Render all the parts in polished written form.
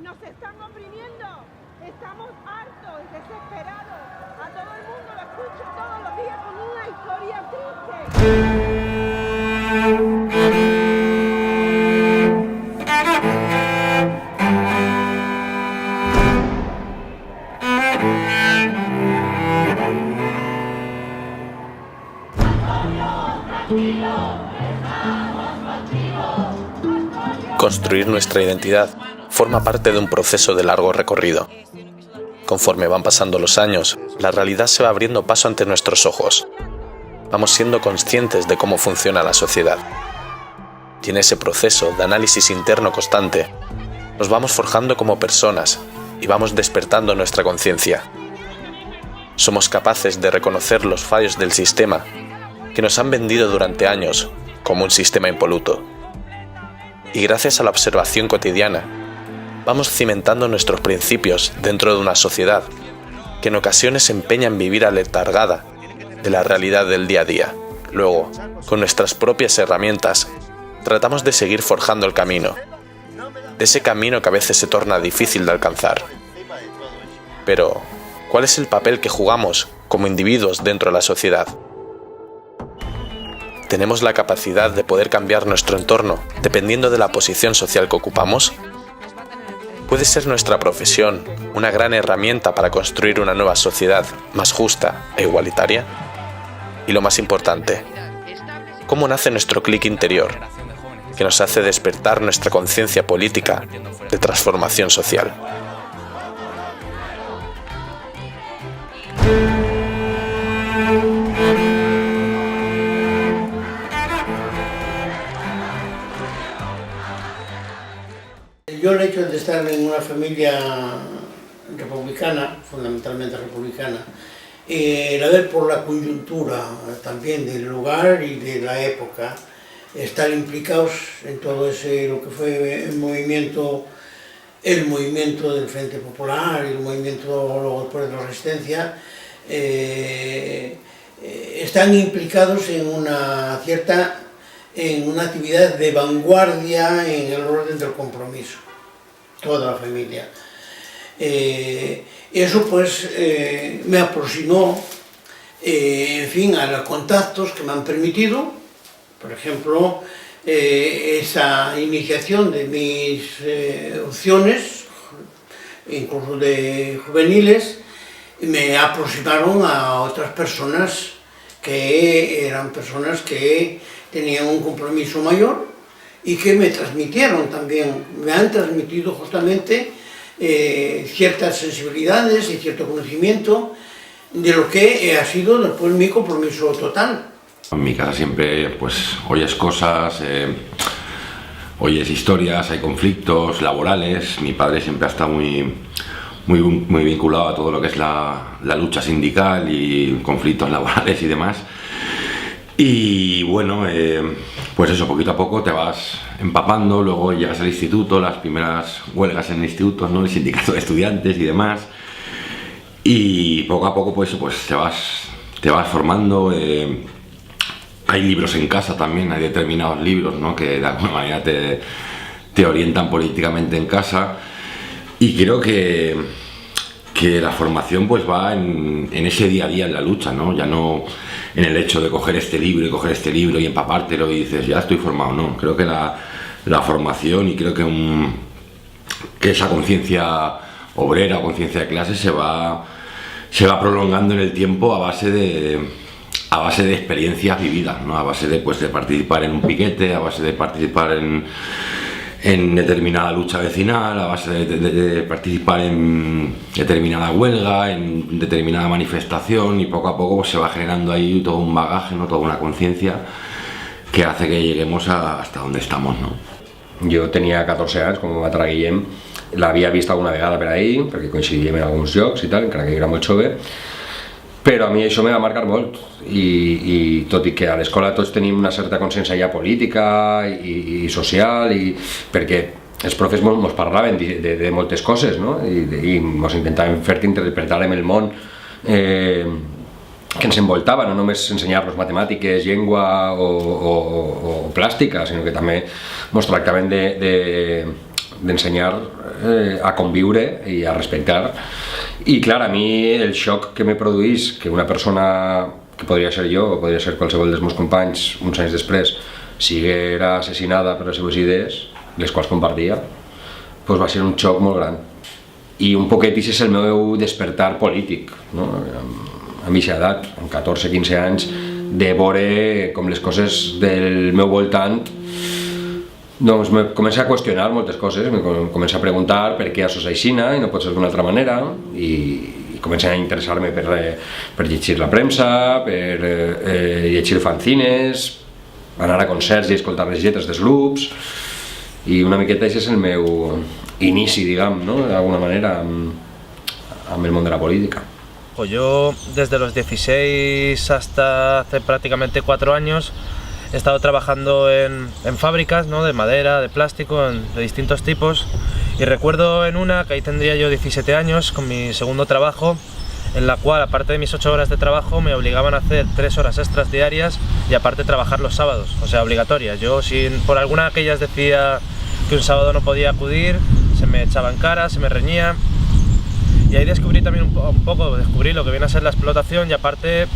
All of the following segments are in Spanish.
Nos están oprimiendo. Estamos hartos, desesperados. A todo el mundo lo escucho todos los días con una historia triste. Construir nuestra identidad forma parte de un proceso de largo recorrido. Conforme van pasando los años, la realidad se va abriendo paso ante nuestros ojos. Vamos siendo conscientes de cómo funciona la sociedad. Y en ese proceso de análisis interno constante, nos vamos forjando como personas y vamos despertando nuestra conciencia. Somos capaces de reconocer los fallos del sistema que nos han vendido durante años como un sistema impoluto. Y gracias a la observación cotidiana, vamos cimentando nuestros principios dentro de una sociedad que en ocasiones se empeña en vivir aletargada de la realidad del día a día. Luego, con nuestras propias herramientas, tratamos de seguir forjando el camino, de ese camino que a veces se torna difícil de alcanzar. Pero, ¿cuál es el papel que jugamos como individuos dentro de la sociedad? ¿Tenemos la capacidad de poder cambiar nuestro entorno dependiendo de la posición social que ocupamos? ¿Puede ser nuestra profesión una gran herramienta para construir una nueva sociedad más justa e igualitaria? Y lo más importante, ¿cómo nace nuestro clic interior, que nos hace despertar nuestra conciencia política de transformación social? Yo el hecho de estar en una familia republicana, fundamentalmente republicana, el haber por la coyuntura también del lugar y de la época, estar implicados en todo ese, lo que fue el movimiento del Frente Popular y el movimiento luego después de la Resistencia, están implicados en una actividad de vanguardia en el orden del compromiso, toda la familia. Eso pues me aproximó, en fin, a los contactos que me han permitido, por ejemplo, esa iniciación de mis opciones, incluso de juveniles, me aproximaron a otras personas que eran personas que tenían un compromiso mayor y que me transmitieron también, me han transmitido justamente ciertas sensibilidades y cierto conocimiento de lo que ha sido después mi compromiso total. En mi casa siempre pues oyes cosas, oyes historias, hay conflictos laborales. Mi padre siempre ha estado muy vinculado a todo lo que es la lucha sindical y conflictos laborales y demás. Y bueno, pues eso, poquito a poco te vas empapando, luego llegas al instituto, las primeras huelgas en el instituto, ¿no? El sindicato de estudiantes y demás. Y poco a poco pues te vas formando. Hay libros en casa también, hay determinados libros, ¿no? Que de alguna manera te orientan políticamente en casa. Y creo que la formación pues va en ese día a día en la lucha, ¿no? Ya no en el hecho de coger este libro y empapártelo y dices, ya estoy formado, no. Creo que la formación y creo que esa conciencia obrera o conciencia de clase se va prolongando en el tiempo a base de experiencias vividas, ¿no? A base de participar en un piquete, a base de participar en determinada lucha vecinal, a base de participar en determinada huelga, en determinada manifestación, y poco a poco pues, se va generando ahí todo un bagaje, ¿no? Toda una conciencia que hace que lleguemos hasta donde estamos, ¿no? Jo tenia 14 anys, com va entrar Guillem, l'havia vist alguna vegada per ahir, perquè coincidíem en alguns llocs i tal, encara que era molt jove, però a mi això me va marcar molt i tot i que a l'escola tots tenim una certa consciència ja política i social, perquè els profes ens parlaven de moltes coses, no? I ens intentaven fer interpretar el món que ens envoltava, no només ensenyar-nos matemàtiques, llengua o plàstica, sinó que també ens tractaven d'ensenyar a conviure i a respectar. I clar, a mi el xoc que me produís que una persona que podria ser jo o podria ser qualsevol dels meus companys uns anys després siguera assassinada per les seves idees, les quals compartia, doncs va ser un xoc molt gran. I un poquet això és el meu despertar polític, no? A mitja edat, amb 14-15 anys, de veure com les coses del meu voltant, doncs me comença a qüestionar moltes coses, me comença a preguntar per què això és aixina i no pot ser d'una altra manera, i comença a interessar-me per llegir la premsa, per llegir fanzines, anar a concerts i escoltar les lletres dels grups, i una miqueta això és el meu inici, diguem, ¿no? D'alguna manera, amb el món de la política. Yo desde los 16 hasta hace prácticamente 4 años he estado trabajando en fábricas, ¿no? De madera, de plástico, de distintos tipos, y recuerdo en una, que ahí tendría yo 17 años, con mi segundo trabajo, en la cual aparte de mis 8 horas de trabajo me obligaban a hacer 3 horas extras diarias y aparte trabajar los sábados, o sea, obligatorias. Yo por alguna que ellas decía que un sábado no podía acudir, se me echaba en cara, se me reñía. Y ahí descubrí también un poco, descubrí lo que viene a ser la explotación, y aparte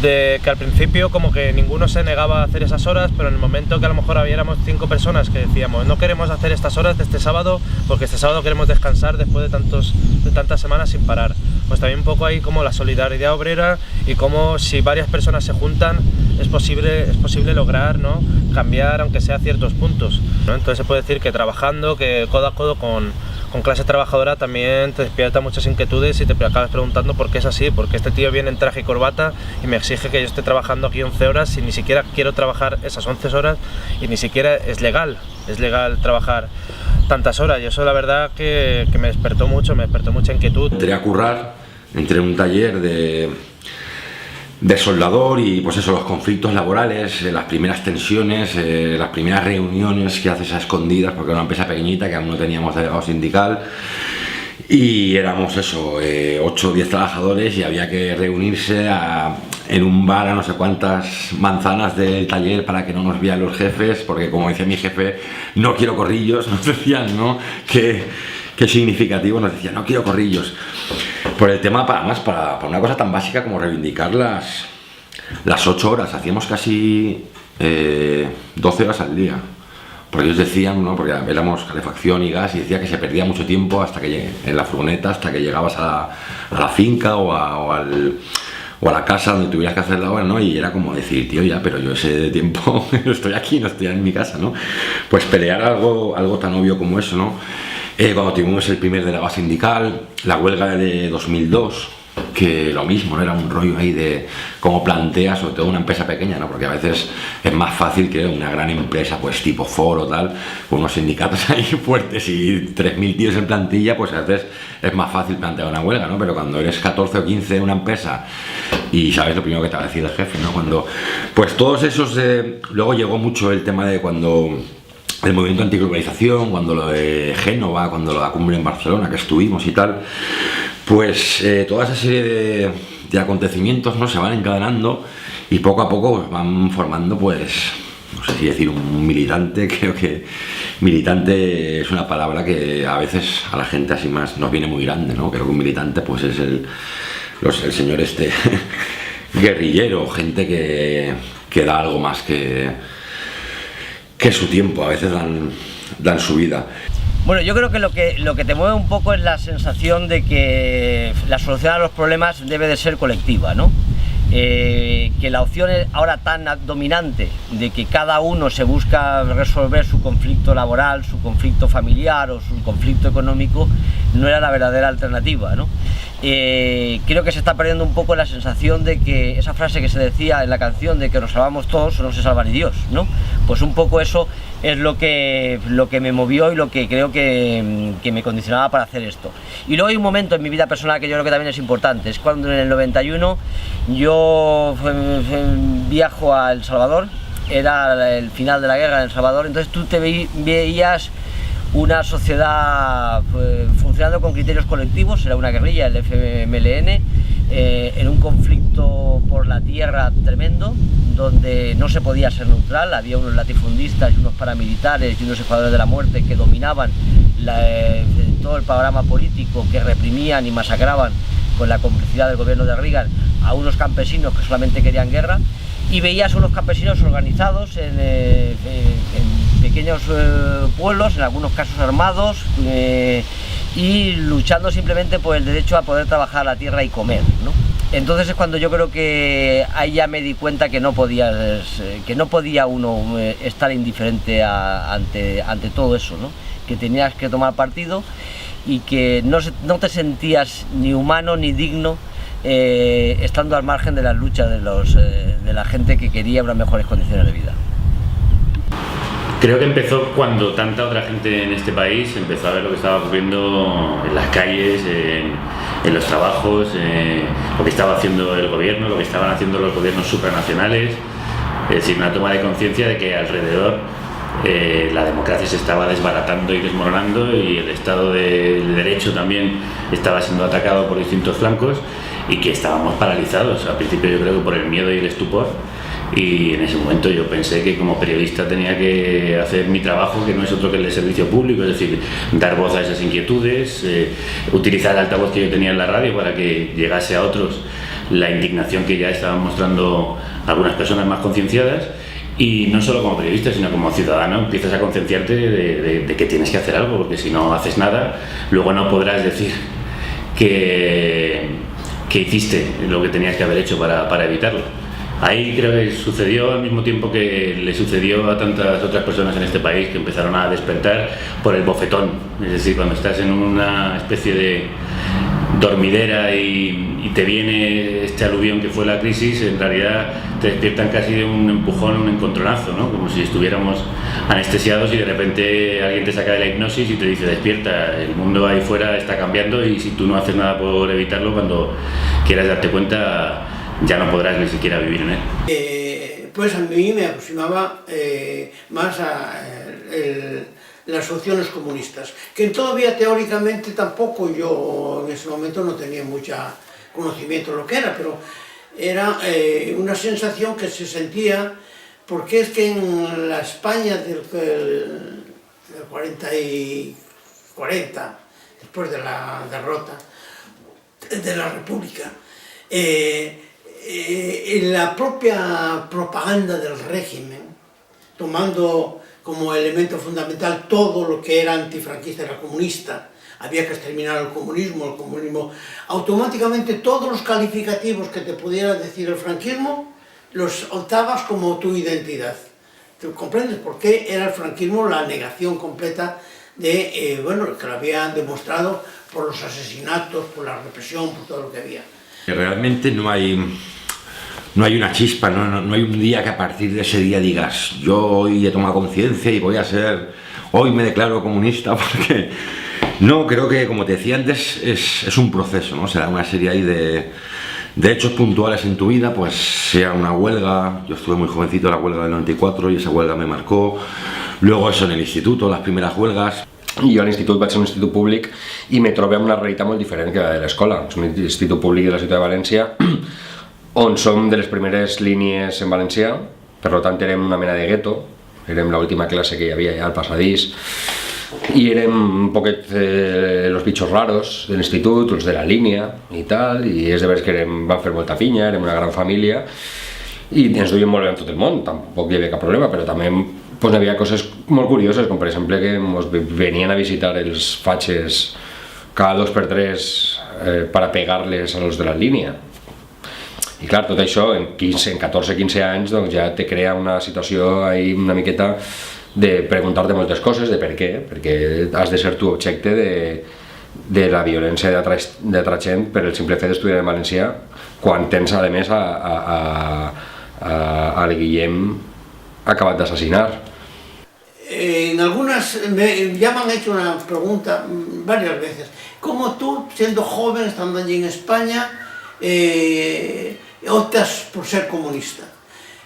de que al principio como que ninguno se negaba a hacer esas horas, pero en el momento que a lo mejor habíamos 5 personas que decíamos no queremos hacer estas horas de este sábado porque este sábado queremos descansar después de tantas semanas sin parar, pues también un poco ahí como la solidaridad obrera y como si varias personas se juntan es posible lograr, ¿no? Cambiar aunque sea ciertos puntos, ¿no? Entonces se puede decir que trabajando, que codo a codo con clase trabajadora también te despierta muchas inquietudes y te acabas preguntando por qué es así, porque este tío viene en traje y corbata y me exige que yo esté trabajando aquí 11 horas y ni siquiera quiero trabajar esas 11 horas y ni siquiera es legal trabajar tantas horas, y eso la verdad que me despertó mucha inquietud. Entré a currar, entré en un taller de soldador y pues eso, los conflictos laborales, las primeras tensiones, las primeras reuniones que haces a escondidas, porque era una empresa pequeñita que aún no teníamos delegado sindical y éramos eso, 8 o 10 trabajadores y había que reunirse en un bar a no sé cuántas manzanas del taller para que no nos vieran los jefes, porque como decía mi jefe, no quiero corrillos, nos decían, ¿no? Qué significativo, nos decían, no quiero corrillos. Por el tema, para una cosa tan básica como reivindicar las 8 horas, hacíamos casi 12 horas al día, porque ellos decían, ¿no? Porque éramos calefacción y gas, y decía que se perdía mucho tiempo en la furgoneta hasta que llegabas a la finca o a la casa donde tuvieras que hacer la hora, ¿no? Y era como decir, tío, ya, pero yo ese tiempo estoy aquí, no estoy en mi casa, ¿no? Pues pelear algo tan obvio como eso, ¿no? Cuando tuvimos el primer delegado sindical, la huelga de 2002, que lo mismo, ¿no? Era un rollo ahí de cómo planteas, sobre todo una empresa pequeña, ¿no? Porque a veces es más fácil que una gran empresa, pues tipo Foro, tal, con unos sindicatos ahí fuertes y 3.000 tíos en plantilla, pues a veces es más fácil plantear una huelga, ¿no? Pero cuando eres 14 o 15 en una empresa y sabes lo primero que te va a decir el jefe, ¿no? Pues todos esos, luego llegó mucho el tema de cuando el movimiento antiglobalización, cuando lo de Génova, cuando la cumbre en Barcelona, que estuvimos y tal, pues toda esa serie de acontecimientos, ¿no? Se van encadenando y poco a poco pues, van formando, pues, no sé si decir un militante, creo que militante es una palabra que a veces a la gente así más nos viene muy grande, ¿no? Creo que un militante pues es el señor guerrillero, gente que da algo más que su tiempo, a veces dan su vida. Bueno, yo creo que lo que te mueve un poco es la sensación de que la solución a los problemas debe de ser colectiva, ¿no? Que la opción ahora tan dominante de que cada uno se busca resolver su conflicto laboral, su conflicto familiar o su conflicto económico no era la verdadera alternativa, ¿no? Creo que se está perdiendo un poco la sensación de que esa frase que se decía en la canción de que nos salvamos todos o no se salva ni Dios, ¿no? Pues un poco eso es lo que me movió y lo que creo que me condicionaba para hacer esto. Y luego hay un momento en mi vida personal que yo creo que también es importante, es cuando en el 91 yo viajo a El Salvador, era el final de la guerra en El Salvador, entonces tú te veías una sociedad funcionando con criterios colectivos, era una guerrilla, el FMLN, en un conflicto por la tierra tremendo, donde no se podía ser neutral, había unos latifundistas y unos paramilitares y unos escuadrones de la muerte que dominaban todo el panorama político que reprimían y masacraban con la complicidad del gobierno de Reagan a unos campesinos que solamente querían guerra, y veías a unos campesinos organizados en pequeños pueblos, en algunos casos armados, y luchando simplemente por el derecho a poder trabajar la tierra y comer, ¿no? Entonces es cuando yo creo que ahí ya me di cuenta que no podía uno estar indiferente ante todo eso, ¿no? Que tenías que tomar partido y que no te sentías ni humano ni digno estando al margen de las luchas de la gente que quería unas mejores condiciones de vida. Creo que empezó cuando tanta otra gente en este país empezó a ver lo que estaba ocurriendo en las calles, en los trabajos, lo que estaba haciendo el gobierno, lo que estaban haciendo los gobiernos supranacionales. Es decir, una toma de conciencia de que alrededor la democracia se estaba desbaratando y desmoronando, y el Estado de Derecho también estaba siendo atacado por distintos flancos, y que estábamos paralizados. Al principio yo creo que por el miedo y el estupor, y en ese momento yo pensé que como periodista tenía que hacer mi trabajo, que no es otro que el de servicio público, es decir, dar voz a esas inquietudes, utilizar el altavoz que yo tenía en la radio para que llegase a otros la indignación que ya estaban mostrando algunas personas más concienciadas. Y no solo como periodista, sino como ciudadano empiezas a concienciarte de que tienes que hacer algo, porque si no haces nada, luego no podrás decir que hiciste lo que tenías que haber hecho para evitarlo. Ahí creo que sucedió al mismo tiempo que le sucedió a tantas otras personas en este país, que empezaron a despertar por el bofetón. Es decir, cuando estás en una especie de dormidera y te viene este aluvión que fue la crisis, en realidad te despiertan casi de un empujón, un encontronazo, ¿no? Como si estuviéramos anestesiados y de repente alguien te saca de la hipnosis y te dice: despierta, el mundo ahí fuera está cambiando, y si tú no haces nada por evitarlo, cuando quieras darte cuenta ya no podrás ni siquiera vivir en él. Pues a mí me aproximaba más a las opciones comunistas, que todavía teóricamente tampoco yo en ese momento no tenía mucho conocimiento de lo que era, pero era una sensación que se sentía, porque es que en la España del 40, después de la derrota de la República, la propia propaganda del régimen, tomando como elemento fundamental todo lo que era antifranquista, era comunista, había que exterminar el comunismo, automáticamente todos los calificativos que te pudiera decir el franquismo los optabas como tu identidad. ¿Tú comprendes por qué era el franquismo la negación completa de, bueno, que lo habían demostrado por los asesinatos, por la represión, por todo lo que había? Realmente no hay una chispa, no hay un día que a partir de ese día digas: yo hoy he tomado conciencia y hoy me declaro comunista, porque no, creo que, como te decía antes, es un proceso, ¿no? Será una serie ahí de hechos puntuales en tu vida, pues sea una huelga. Yo estuve muy jovencito en la huelga del 94 y esa huelga me marcó. Luego eso en el instituto, las primeras huelgas. Jo a l'institut vaig ser un institut públic i me trobé amb una realitat molt diferent que la de l'escola. És un institut públic de la ciutat de València on som de les primeres línies en valencià, per tant érem una mena de gueto, érem l'última classe que hi havia ja al passadís i érem un poquet los bichos raros de l'institut, els de la línia i tal, i és de veres que vam fer molta pinya, érem una gran família i ens duien molt bé amb tot el món, tampoc hi havia cap problema, però també pues, hi havia coses molt curioses, com per exemple que ens venien a visitar els fatxes cada 2 per 3 per a pegar-les a los de la línia. I clar, tot això en 14-15 anys doncs, ja te crea una situació ahí una miqueta de preguntar-te moltes coses, de per què, perquè has de ser tu objecte de la violència d'altra gent per el simple fet d'estudiar en valencià, quan tens a més al Guillem acabat d'assassinar. En algunas, ya me han hecho una pregunta varias veces: ¿cómo tú, siendo joven, estando allí en España, optas por ser comunista?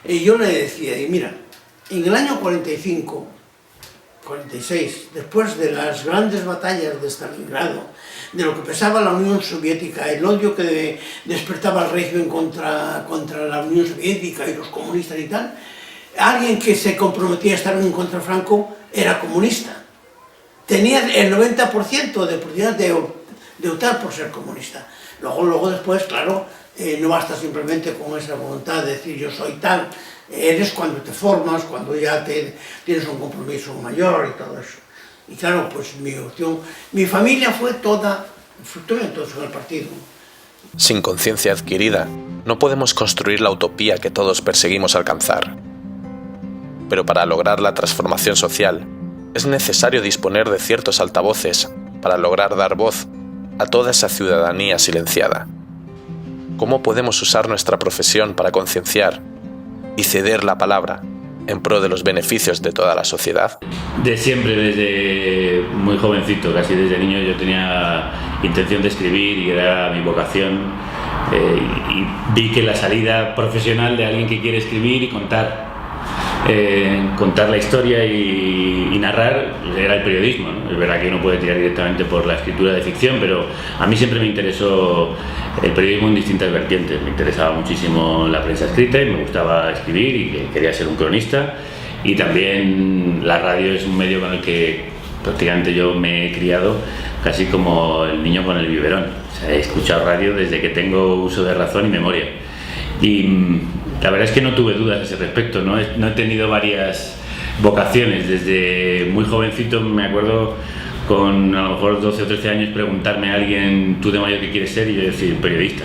Y yo le decía, y mira, en el año 45, 46, después de las grandes batallas de Stalingrado, de lo que pesaba la Unión Soviética, el odio que despertaba el régimen contra la Unión Soviética y los comunistas y tal, alguien que se comprometía a estar en contra de Franco era comunista. tenías el 90% de posibilidad de optar por ser comunista. Luego después, claro, no basta simplemente con esa voluntad de decir yo soy tal, eres cuando te formas, cuando ya tienes un compromiso mayor y todo eso. Y claro, pues mi opción, mi familia fue toda entonces en el partido. Sin conciencia adquirida, no podemos construir la utopía que todos perseguimos alcanzar. Pero para lograr la transformación social, es necesario disponer de ciertos altavoces para lograr dar voz a toda esa ciudadanía silenciada. ¿Cómo podemos usar nuestra profesión para concienciar y ceder la palabra en pro de los beneficios de toda la sociedad? De siempre, desde muy jovencito, casi desde niño, yo tenía intención de escribir y era mi vocación. Y vi que la salida profesional de alguien que quiere escribir y contar la historia y narrar era el periodismo, ¿no? Es verdad que uno puede tirar directamente por la escritura de ficción, pero a mí siempre me interesó el periodismo en distintas vertientes. Me interesaba muchísimo la prensa escrita y me gustaba escribir y que quería ser un cronista, y también la radio es un medio con el que prácticamente yo me he criado casi como el niño con el biberón. O sea, he escuchado radio desde que tengo uso de razón y memoria. Y la verdad es que no tuve dudas a ese respecto, no he tenido varias vocaciones. Desde muy jovencito me acuerdo, con a lo mejor 12 o 13 años, preguntarme a alguien, ¿tú de mayor qué quieres ser? Y yo decir, periodista.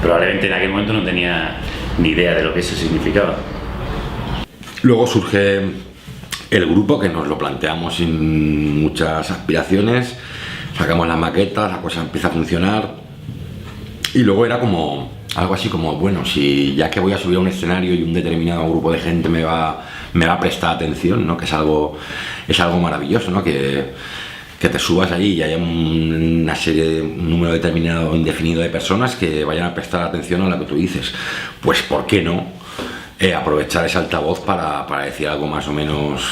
Probablemente en aquel momento no tenía ni idea de lo que eso significaba. Luego surge el grupo, que nos lo planteamos sin muchas aspiraciones, sacamos las maquetas, la cosa empieza a funcionar, y luego era como algo así como, bueno, si ya que voy a subir a un escenario y un determinado grupo de gente me va a prestar atención, ¿no? Que es algo maravilloso, ¿no? Que te subas allí y haya una serie, un número determinado, indefinido de personas que vayan a prestar atención a lo que tú dices. Pues ¿por qué no aprovechar ese altavoz para decir algo más o menos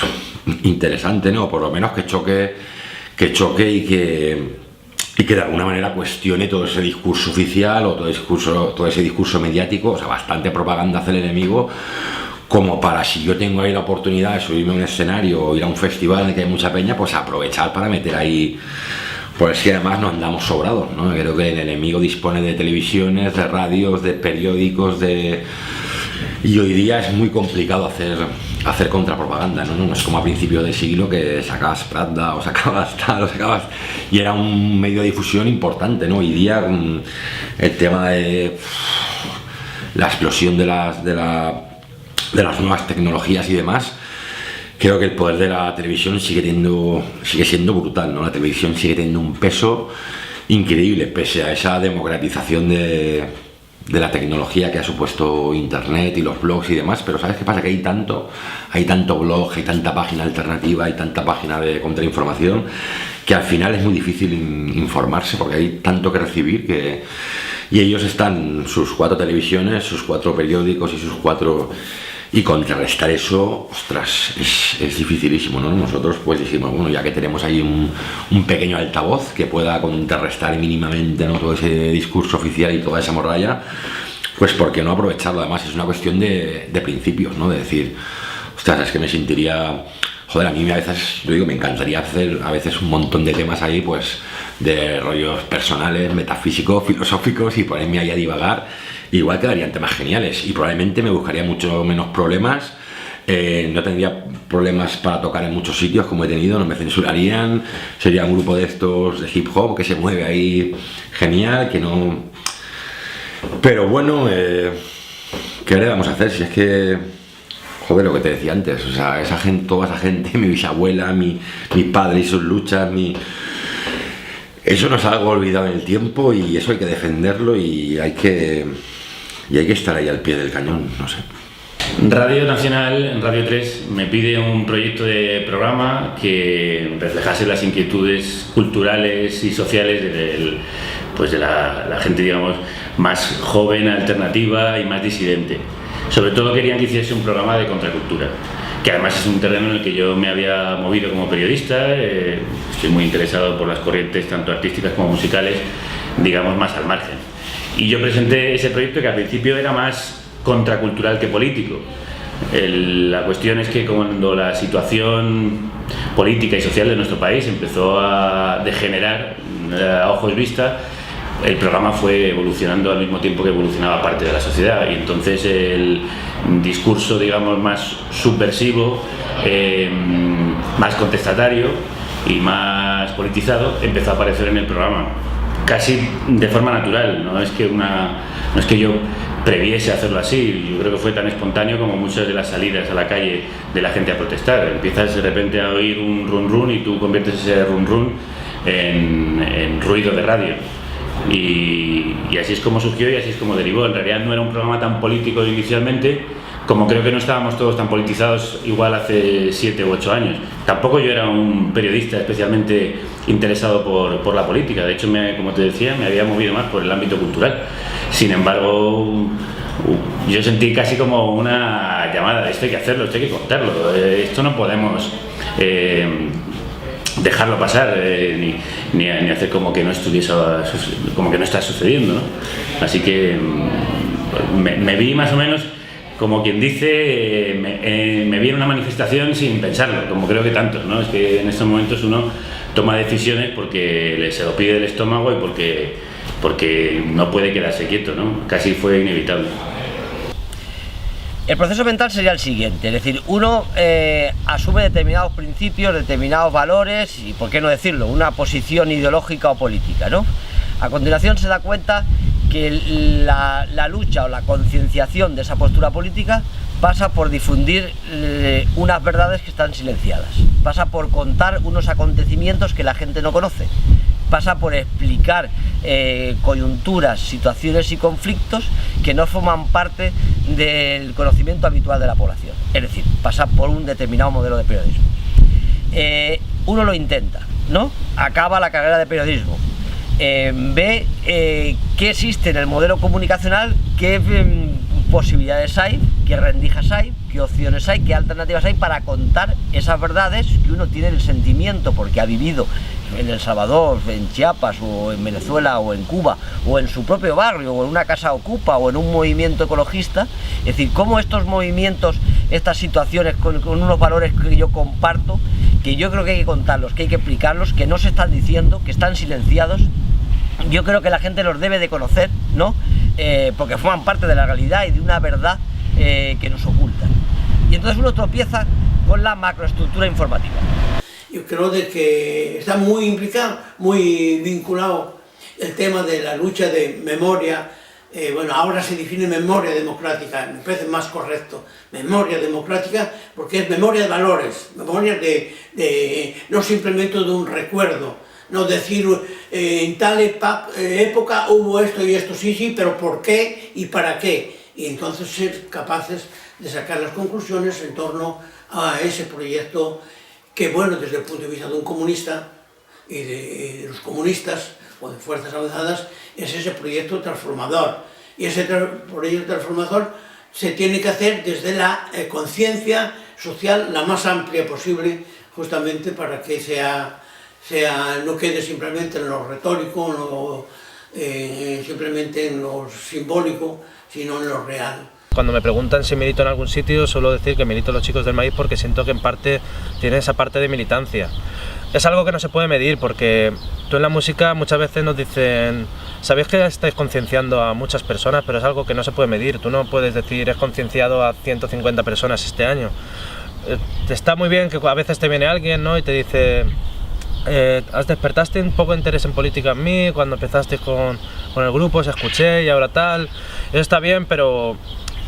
interesante, ¿no? Por lo menos que choque y que de alguna manera cuestione todo ese discurso oficial o todo ese discurso mediático. O sea, bastante propaganda hace el enemigo como para, si yo tengo ahí la oportunidad de subirme a un escenario o ir a un festival en el que hay mucha peña, pues aprovechar para meter ahí. Pues que además no andamos sobrados, ¿no? Creo que el enemigo dispone de televisiones, de radios, de periódicos, y hoy día es muy complicado hacer contrapropaganda, ¿no? No es como a principios del siglo que sacabas Pravda o sacabas tal o sacabas, y era un medio de difusión importante, ¿no? Hoy día el tema de la explosión de las nuevas tecnologías y demás, creo que el poder de la televisión sigue siendo brutal, ¿no? La televisión sigue teniendo un peso increíble, pese a esa democratización de la tecnología que ha supuesto internet y los blogs y demás. Pero ¿sabes qué pasa? Que hay tanto blog, hay tanta página alternativa, hay tanta página de contrainformación, que al final es muy difícil informarse, porque hay tanto que recibir y ellos están, sus 4 televisiones, sus 4 periódicos y contrarrestar eso, ostras, es dificilísimo, ¿no? Nosotros pues dijimos, bueno, ya que tenemos ahí un pequeño altavoz que pueda contrarrestar mínimamente, ¿no?, todo ese discurso oficial y toda esa morralla, pues ¿por qué no aprovecharlo? Además es una cuestión de principios, ¿no? De decir, ostras, es que me sentiría, joder, a mí a veces, yo digo, me encantaría hacer a veces un montón de temas ahí, pues de rollos personales, metafísicos, filosóficos, y ponerme ahí a divagar. Igual quedarían temas geniales y probablemente me buscaría mucho menos problemas, no tendría problemas para tocar en muchos sitios como he tenido, no me censurarían, sería un grupo de estos de hip hop que se mueve ahí genial, que no... Pero bueno, ¿qué le vamos a hacer? Si es que, joder, lo que te decía antes, o sea, esa gente, toda esa gente, mi bisabuela, mi padre y sus luchas, eso no es algo olvidado en el tiempo, y eso hay que defenderlo y hay que estar ahí al pie del cañón, no sé. Radio Nacional, en Radio 3, me pide un proyecto de programa que reflejase las inquietudes culturales y sociales de la gente, digamos, más joven, alternativa y más disidente. Sobre todo querían que hiciese un programa de contracultura, que además es un terreno en el que yo me había movido como periodista. Estoy muy interesado por las corrientes tanto artísticas como musicales, digamos, más al margen. Y yo presenté ese proyecto, que al principio era más contracultural que político. La cuestión es que cuando la situación política y social de nuestro país empezó a degenerar a ojos vista, el programa fue evolucionando al mismo tiempo que evolucionaba parte de la sociedad, y entonces el discurso, digamos, más subversivo, más contestatario y más politizado empezó a aparecer en el programa, casi de forma natural. No es que yo previese hacerlo así, yo creo que fue tan espontáneo como muchas de las salidas a la calle de la gente a protestar. Empiezas de repente a oír un run run y tú conviertes ese run run en ruido de radio. Y así es como surgió y así es como derivó. En realidad no era un programa tan político inicialmente, como creo que no estábamos todos tan politizados igual hace 7 u 8 años. Tampoco yo era un periodista especialmente interesado por la política, de hecho, como te decía, me había movido más por el ámbito cultural. Sin embargo, yo sentí casi como una llamada de esto hay que hacerlo, esto hay que contarlo, esto no podemos dejarlo pasar, ni hacer como que no está sucediendo, ¿no? Así que me vi más o menos, como quien dice, me vi en una manifestación sin pensarlo, como creo que tantos, ¿no? Es que en estos momentos uno toma decisiones porque se lo pide el estómago y porque no puede quedarse quieto, ¿no? Casi fue inevitable. El proceso mental sería el siguiente, es decir, uno asume determinados principios, determinados valores y, por qué no decirlo, una posición ideológica o política, ¿no? A continuación se da cuenta que la lucha o la concienciación de esa postura política pasa por difundir unas verdades que están silenciadas, pasa por contar unos acontecimientos que la gente no conoce, pasa por explicar coyunturas, situaciones y conflictos que no forman parte del conocimiento habitual de la población, es decir, pasa por un determinado modelo de periodismo. Uno lo intenta, ¿no? Acaba la carrera de periodismo, ve qué existe en el modelo comunicacional, qué posibilidades hay, qué rendijas hay, qué opciones hay, qué alternativas hay para contar esas verdades que uno tiene el sentimiento porque ha vivido en El Salvador, en Chiapas o en Venezuela o en Cuba o en su propio barrio o en una casa ocupa o en un movimiento ecologista. Es decir, cómo estos movimientos, estas situaciones con unos valores que yo comparto, que yo creo que hay que contarlos, que hay que explicarlos, que no se están diciendo, que están silenciados. Yo creo que la gente los debe de conocer, ¿no? Porque forman parte de la realidad y de una verdad que nos ocultan. Y entonces uno tropieza con la macroestructura informativa. Yo creo de que está muy implicado, muy vinculado el tema de la lucha de memoria. Bueno, ahora se define memoria democrática, me parece más correcto, memoria democrática, porque es memoria de valores, memoria no simplemente de un recuerdo, no decir en tal época hubo esto y esto, sí, pero ¿por qué y para qué? Y entonces ser capaces de sacar las conclusiones en torno a ese proyecto que, bueno, desde el punto de vista de un comunista y de los comunistas o de fuerzas avanzadas, es ese proyecto transformador. Y ese proyecto transformador se tiene que hacer desde la conciencia social la más amplia posible, justamente para que no quede simplemente en lo retórico, simplemente en lo simbólico, sino en lo real. Cuando me preguntan si milito en algún sitio, suelo decir que milito en Los Chicos del Maíz porque siento que en parte tiene esa parte de militancia. Es algo que no se puede medir porque tú en la música muchas veces nos dicen sabéis que estáis concienciando a muchas personas, pero es algo que no se puede medir. Tú no puedes decir he concienciado a 150 personas este año. Está muy bien que a veces te viene alguien, ¿no? Y te dice despertaste un poco de interés en política en mí cuando empezaste con el grupo, os escuché y ahora tal. Eso está bien, pero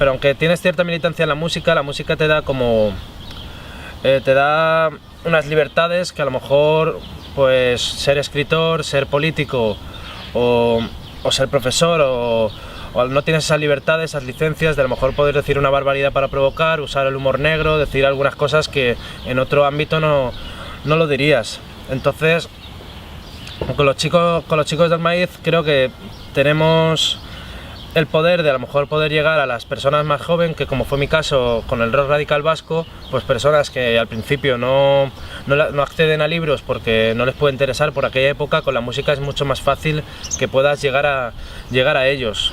aunque tienes cierta militancia en la música te da como te da unas libertades que a lo mejor pues ser escritor, ser político o ser profesor o no tienes esas libertades, esas licencias de a lo mejor poder decir una barbaridad para provocar, usar el humor negro, decir algunas cosas que en otro ámbito no lo dirías. Entonces con los chicos del Maíz creo que tenemos el poder de a lo mejor poder llegar a las personas más jóvenes, que como fue mi caso con el rock radical vasco, pues personas que al principio no acceden a libros porque no les puede interesar por aquella época. Con la música es mucho más fácil que puedas llegar a ellos.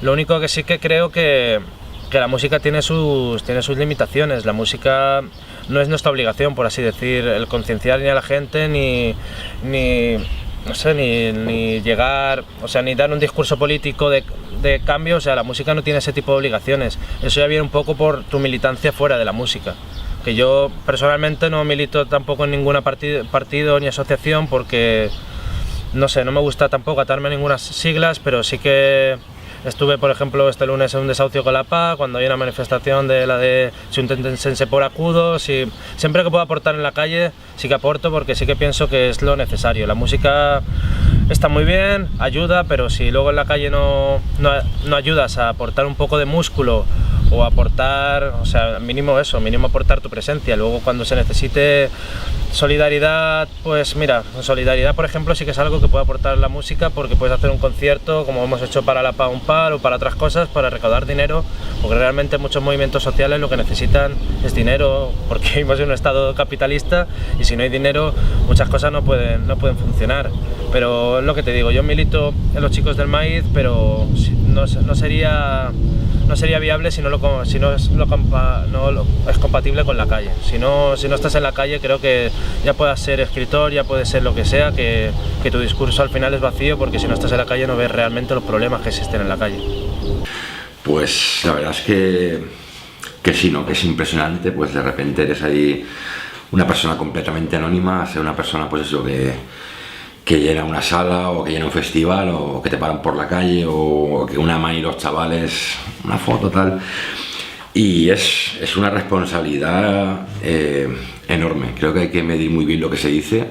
Lo único que sí que creo que la música tiene sus limitaciones. La música no es nuestra obligación, por así decir, el concienciar ni a la gente no sé, ni llegar, o sea, ni dar un discurso político de cambio. O sea, la música no tiene ese tipo de obligaciones. Eso ya viene un poco por tu militancia fuera de la música. Que yo personalmente no milito tampoco en ningún partido ni asociación porque, no sé, no me gusta tampoco atarme a ninguna siglas, pero sí que estuve, por ejemplo, este lunes en un desahucio con la PA, cuando hay una manifestación de la de Xuntentense por acudo. Siempre que puedo aportar en la calle, sí que aporto, porque sí que pienso que es lo necesario. La música está muy bien, ayuda, pero si luego en la calle no ayudas a aportar un poco de músculo o aportar, o sea, mínimo aportar tu presencia. Luego cuando se necesite solidaridad, pues mira, solidaridad por ejemplo sí que es algo que puede aportar la música, porque puedes hacer un concierto como hemos hecho para la PA Unpar o para otras cosas, para recaudar dinero, porque realmente muchos movimientos sociales lo que necesitan es dinero, porque vivimos en un estado capitalista y si no hay dinero muchas cosas no pueden funcionar. Pero es lo que te digo, yo milito en los Chicos del Maíz, pero no sería viable si no es compatible con la calle. Si no estás en la calle, creo que ya puedas ser escritor, ya puedes ser lo que sea, que tu discurso al final es vacío, porque si no estás en la calle no ves realmente los problemas que existen en la calle. Pues la verdad es que sí, ¿no? Que es impresionante, pues de repente eres ahí una persona completamente anónima, ser una persona pues eso que llena una sala o que llena un festival o que te paran por la calle o que una mano y los chavales, una foto tal, y es una responsabilidad enorme. Creo que hay que medir muy bien lo que se dice,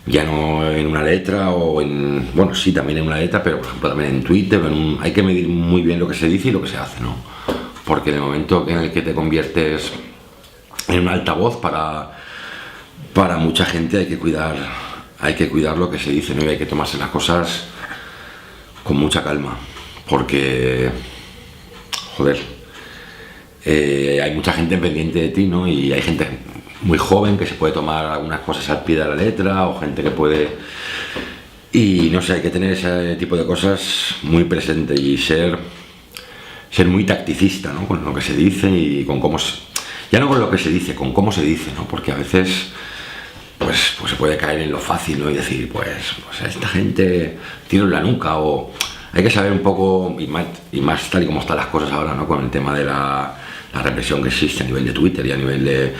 ya no en una letra o en, bueno sí también en una letra, pero por ejemplo también en Twitter, hay que medir muy bien lo que se dice y lo que se hace, ¿no? Porque en el momento en el que te conviertes en un altavoz para mucha gente hay que cuidar lo que se dice, ¿no? Y hay que tomarse las cosas con mucha calma, porque, joder, hay mucha gente pendiente de ti, ¿no? Y hay gente muy joven que se puede tomar algunas cosas al pie de la letra, o gente que puede... Y no sé, hay que tener ese tipo de cosas muy presente y ser muy tacticista, ¿no? Con lo que se dice y con cómo... Ya no con lo que se dice, con cómo se dice, ¿no? Porque a veces... Pues se puede caer en lo fácil, ¿no? Y decir, pues a esta gente tiro en la nuca, o hay que saber un poco, y más tal y como están las cosas ahora, ¿no? Con el tema de la represión que existe a nivel de Twitter y a nivel de...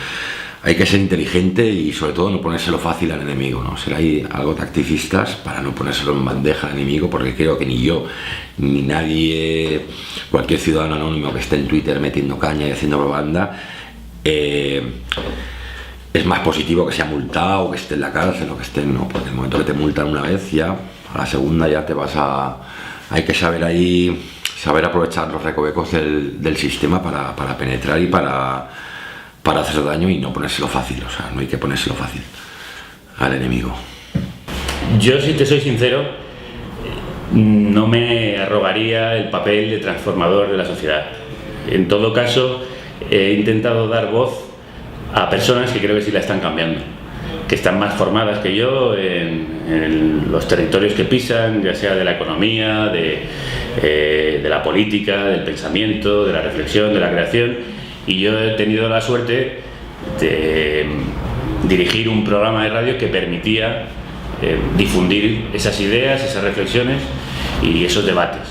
Hay que ser inteligente y sobre todo no ponérselo fácil al enemigo, ¿no? Ser ahí algo tacticistas para no ponérselo en bandeja al enemigo, porque creo que ni yo, ni nadie, cualquier ciudadano anónimo que esté en Twitter metiendo caña y haciendo propaganda, es más positivo que sea multado o que esté en la cárcel o que esté, no, porque el momento que te multan una vez, ya a la segunda ya te vas a... Hay que saber aprovechar los recovecos del sistema para penetrar y para hacer daño y no ponérselo fácil, o sea, no hay que ponérselo fácil al enemigo. Yo, si te soy sincero, no me arrogaría el papel de transformador de la sociedad. En todo caso, he intentado dar voz a personas que creo que sí la están cambiando, que están más formadas que yo en los territorios que pisan, ya sea de la economía, de la política, del pensamiento, de la reflexión, de la creación, y yo he tenido la suerte de dirigir un programa de radio que permitía difundir esas ideas, esas reflexiones y esos debates.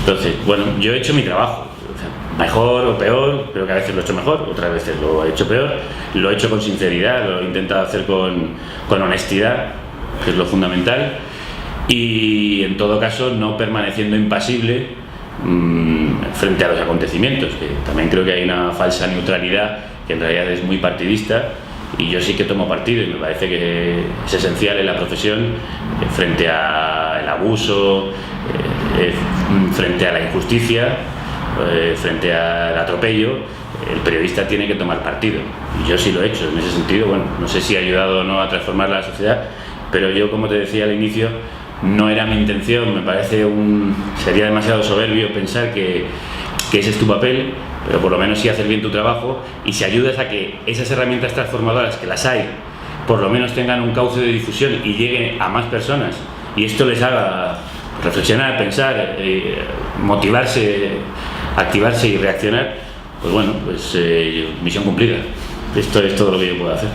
Entonces, bueno, yo he hecho mi trabajo. Mejor o peor, creo que a veces lo he hecho mejor, otras veces lo he hecho peor, lo he hecho con sinceridad, lo he intentado hacer con honestidad, que es lo fundamental, y en todo caso no permaneciendo impasible frente a los acontecimientos, que también creo que hay una falsa neutralidad que en realidad es muy partidista, y yo sí que tomo partido y me parece que es esencial en la profesión frente al abuso, frente a la injusticia, frente al atropello. El periodista tiene que tomar partido y yo sí lo he hecho en ese sentido. Bueno, no sé si ha ayudado o no a transformar la sociedad, pero yo, como te decía al inicio, no era mi intención. Me parece sería demasiado soberbio pensar que ese es tu papel, pero por lo menos sí hacer bien tu trabajo, y si ayudas a que esas herramientas transformadoras, que las hay, por lo menos tengan un cauce de difusión y lleguen a más personas, y esto les haga reflexionar, pensar, motivarse, activarse y reaccionar, pues bueno, pues misión cumplida. esto es todo lo que yo puedo hacer.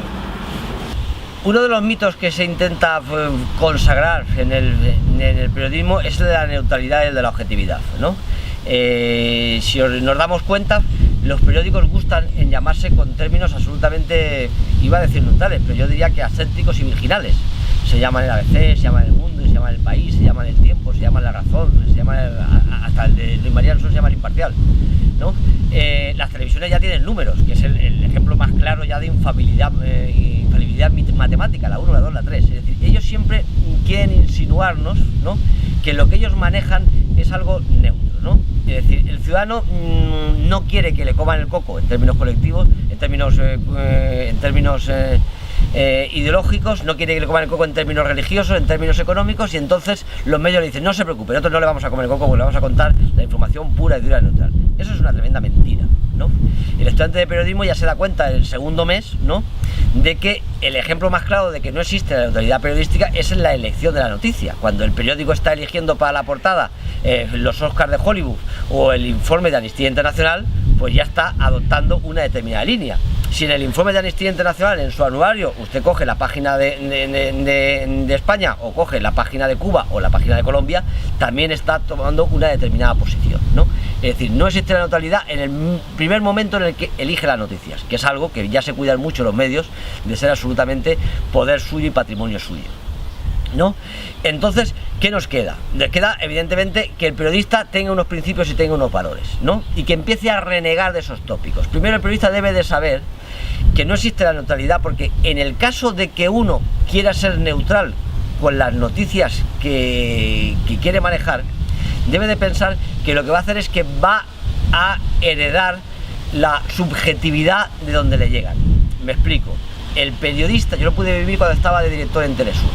Uno de los mitos que se intenta consagrar en el periodismo es el de la neutralidad y el de la objetividad, ¿no? Si nos damos cuenta, los periódicos gustan en llamarse con términos absolutamente, iba a decir neutrales, pero yo diría que ascéntricos y virginales. Se llaman el ABC, se llaman El Mundo, se llaman El País, se llaman El Tiempo, se llaman La Razón, se llaman hasta el de Luis María Alonso se llama El Imparcial, ¿no? Las televisiones ya tienen números, que es el ejemplo más claro ya de infalibilidad matemática, la 1, la 2, la 3. Es decir, ellos siempre quieren insinuarnos, ¿no?, que lo que ellos manejan es algo neutro, ¿no? Es decir, el ciudadano no quiere que le coman el coco en términos colectivos, en términos ideológicos, no quiere que le coman el coco en términos religiosos, en términos económicos, y entonces los medios le dicen: no se preocupe, nosotros no le vamos a comer el coco porque le vamos a contar la información pura y dura y neutral. Eso es una tremenda mentira, ¿no? El estudiante de periodismo ya se da cuenta el segundo mes, ¿no?, de que el ejemplo más claro de que no existe la neutralidad periodística es en la elección de la noticia. Cuando el periódico está eligiendo para la portada los Oscars de Hollywood o el informe de Amnistía Internacional, pues ya está adoptando una determinada línea. Si en el informe de Amnistía Internacional, en su anuario, usted coge la página de España, o coge la página de Cuba o la página de Colombia, también está tomando una determinada posición, ¿no? Es decir, no existe la neutralidad en el primer momento en el que elige las noticias, que es algo que ya se cuidan mucho los medios de ser absolutamente poder suyo y patrimonio suyo, ¿no? Entonces, ¿qué nos queda? Nos queda, evidentemente, que el periodista tenga unos principios y tenga unos valores, ¿no? Y que empiece a renegar de esos tópicos. Primero, el periodista debe de saber que no existe la neutralidad, porque en el caso de que uno quiera ser neutral con las noticias que quiere manejar, debe de pensar que lo que va a hacer es que va a heredar la subjetividad de donde le llegan. Me explico. El periodista, yo lo pude vivir cuando estaba de director en Telesur,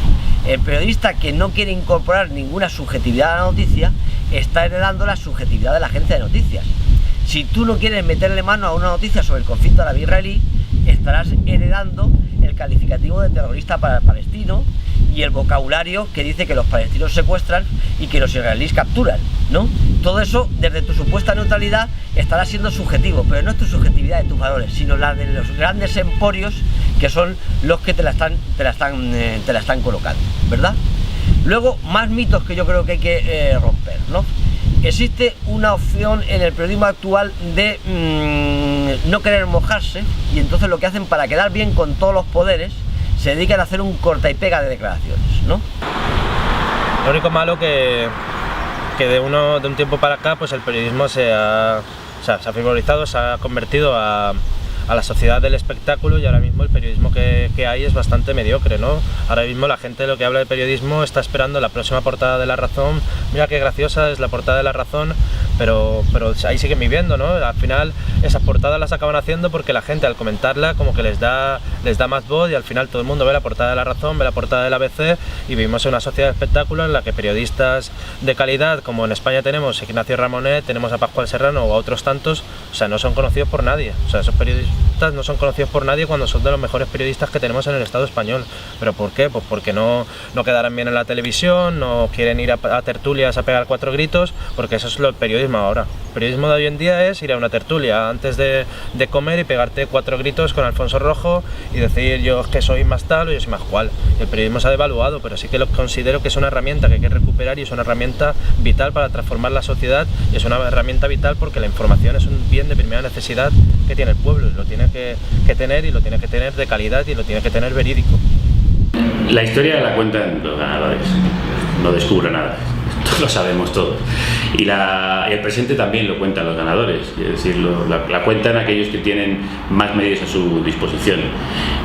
el periodista que no quiere incorporar ninguna subjetividad a la noticia está heredando la subjetividad de la agencia de noticias. Si tú no quieres meterle mano a una noticia sobre el conflicto árabe-israelí, estarás heredando el calificativo de terrorista palestino y el vocabulario que dice que los palestinos secuestran y que los israelíes capturan, ¿no? Todo eso, desde tu supuesta neutralidad, estará siendo subjetivo, pero no es tu subjetividad de tus valores, sino la de los grandes emporios que son los que te la están colocando, ¿verdad? Luego, más mitos que yo creo que hay que romper, ¿no? Existe una opción en el periodismo actual de no querer mojarse, y entonces lo que hacen para quedar bien con todos los poderes se dedican a hacer un corta y pega de declaraciones, ¿no? Lo único malo que de un tiempo para acá, pues el periodismo se ha frivolizado, se ha convertido a la sociedad del espectáculo, y ahora mismo el periodismo que hay es bastante mediocre, ¿no? Ahora mismo la gente, lo que habla de periodismo, está esperando la próxima portada de La Razón. Mira qué graciosa es la portada de La Razón, pero ahí siguen viviendo, ¿no? Al final esas portadas las acaban haciendo porque la gente, al comentarla, como que les da más voz, y al final todo el mundo ve la portada de La Razón, ve la portada del ABC, y vivimos en una sociedad de espectáculo en la que periodistas de calidad, como en España tenemos a Ignacio Ramonet, tenemos a Pascual Serrano o a otros tantos, o sea, no son conocidos por nadie. O sea, esos periodistas no son conocidos por nadie cuando son de los mejores periodistas que tenemos en el Estado español. ¿Pero por qué? Pues porque no quedaran bien en la televisión, no quieren ir a tertulias a pegar 4 gritos, porque eso es el periodismo ahora. El periodismo de hoy en día es ir a una tertulia antes de comer y pegarte 4 gritos con Alfonso Rojo y decir: yo es que soy más tal o yo soy más cual. El periodismo se ha devaluado, pero sí que lo considero que es una herramienta que hay que recuperar, y es una herramienta vital para transformar la sociedad, y es una herramienta vital porque la información es un bien de primera necesidad que tiene el pueblo, y lo tiene que tener, y lo tiene que tener de calidad, y lo tiene que tener verídico. La historia la cuentan los ganadores, no descubre nada, esto lo sabemos todos. Y el presente también lo cuentan los ganadores, es decir, la cuentan aquellos que tienen más medios a su disposición.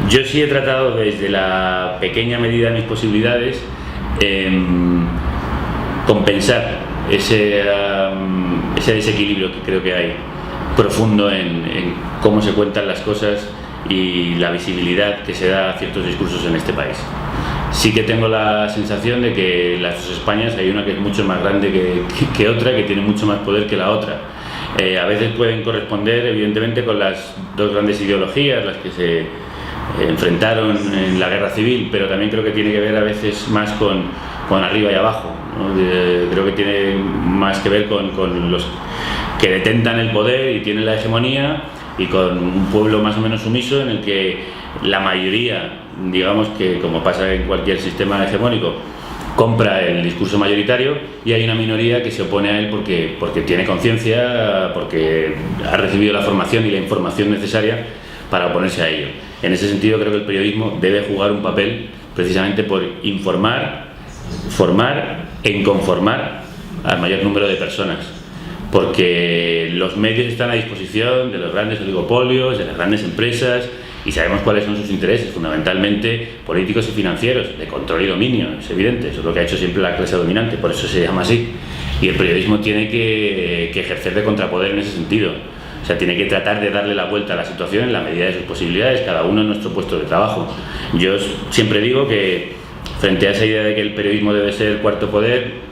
Yo sí he tratado, desde la pequeña medida de mis posibilidades, compensar ese desequilibrio que creo que hay profundo en cómo se cuentan las cosas y la visibilidad que se da a ciertos discursos en este país. Sí que tengo la sensación de que las dos Españas hay una que es mucho más grande que otra, que tiene mucho más poder que la otra. A veces pueden corresponder, evidentemente, con las dos grandes ideologías, las que se enfrentaron en la guerra civil, pero también creo que tiene que ver a veces más con arriba y abajo, ¿no? Creo que tiene más que ver con los que detentan el poder y tienen la hegemonía, y con un pueblo más o menos sumiso en el que la mayoría, digamos que como pasa en cualquier sistema hegemónico, compra el discurso mayoritario y hay una minoría que se opone a él porque tiene conciencia, porque ha recibido la formación y la información necesaria para oponerse a ello. En ese sentido creo que el periodismo debe jugar un papel precisamente por informar, formar e inconformar al mayor número de personas, porque los medios están a disposición de los grandes oligopolios, de las grandes empresas, y sabemos cuáles son sus intereses, fundamentalmente políticos y financieros, de control y dominio, es evidente, eso es lo que ha hecho siempre la clase dominante, por eso se llama así. Y el periodismo tiene que ejercer de contrapoder en ese sentido, o sea, tiene que tratar de darle la vuelta a la situación en la medida de sus posibilidades, cada uno en nuestro puesto de trabajo. Yo siempre digo que, frente a esa idea de que el periodismo debe ser el cuarto poder,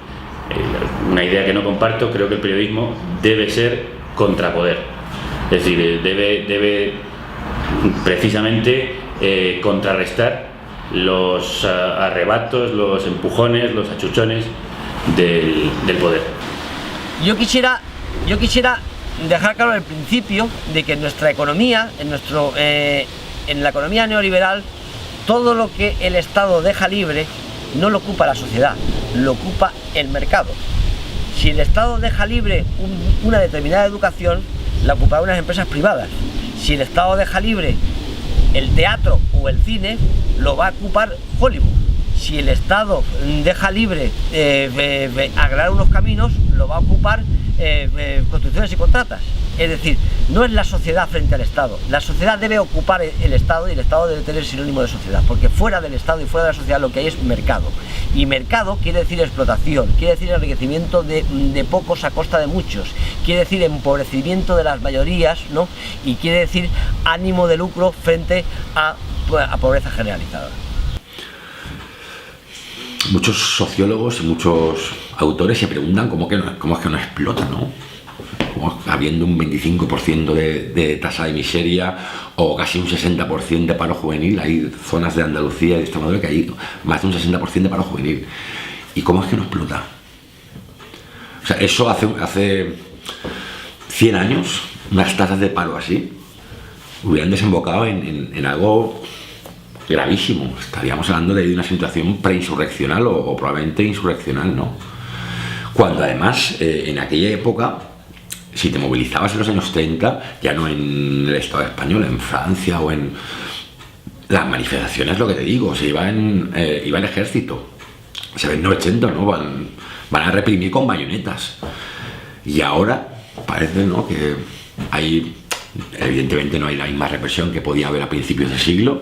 una idea que no comparto, creo que el periodismo debe ser contrapoder, es decir, debe precisamente contrarrestar los arrebatos, los empujones, los achuchones del poder. Yo quisiera dejar claro al principio de que en nuestra economía, en la economía neoliberal, todo lo que el Estado deja libre no lo ocupa la sociedad, lo ocupa el mercado. Si el Estado deja libre una determinada educación, la ocuparán unas empresas privadas. Si el Estado deja libre el teatro o el cine, lo va a ocupar Hollywood. Si el Estado deja libre aclarar unos caminos, lo va a ocupar construcciones y contratas. Es decir, no es la sociedad frente al Estado. La sociedad debe ocupar el Estado y el Estado debe tener sinónimo de sociedad, porque fuera del Estado y fuera de la sociedad lo que hay es mercado. Y mercado quiere decir explotación, quiere decir enriquecimiento de pocos a costa de muchos, quiere decir empobrecimiento de las mayorías, ¿no? Y quiere decir ánimo de lucro frente a pobreza generalizada. Muchos sociólogos y muchos autores se preguntan cómo es que no explota, ¿no? Como habiendo un 25% de tasa de miseria o casi un 60% de paro juvenil. Hay zonas de Andalucía y de Extremadura que hay más de un 60% de paro juvenil. ¿Y cómo es que no explota? O sea, eso hace 100 años, unas tasas de paro así hubieran desembocado en algo gravísimo. Estaríamos hablando de una situación preinsurreccional o probablemente insurreccional, ¿no? Cuando además en aquella época, si te movilizabas en los años 30, ya no en el Estado español, en Francia o en las manifestaciones, lo que te digo, se iba el ejército, se ven 80, ¿no? Van a reprimir con bayonetas. Y ahora parece, ¿no?, que evidentemente no hay la misma represión que podía haber a principios de siglo,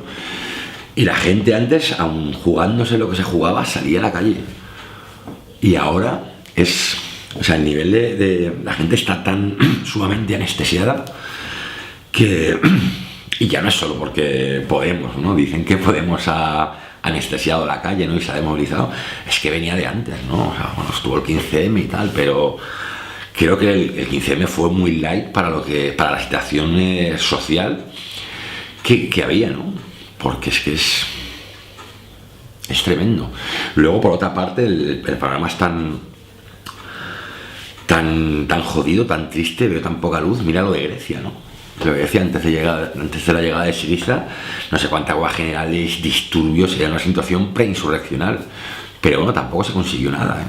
y la gente antes, aun jugándose lo que se jugaba, salía a la calle. Y ahora o sea, el nivel de la gente está tan sumamente anestesiada que, y ya no es solo porque Podemos, ¿no? Dicen que Podemos ha anestesiado la calle, ¿no?, y se ha desmovilizado. Es que venía de antes, ¿no? O sea, bueno, estuvo el 15M y tal, pero creo que el 15M fue muy light para la situación social que había, ¿no? Porque es que es tremendo. Luego, por otra parte, el panorama es tan jodido, tan triste, veo tan poca luz. Mira lo de Grecia, ¿no? Lo de Grecia, antes de la llegada de Syriza, no sé cuántas aguas generales, disturbios, era una situación preinsurreccional, pero bueno, tampoco se consiguió nada, ¿eh?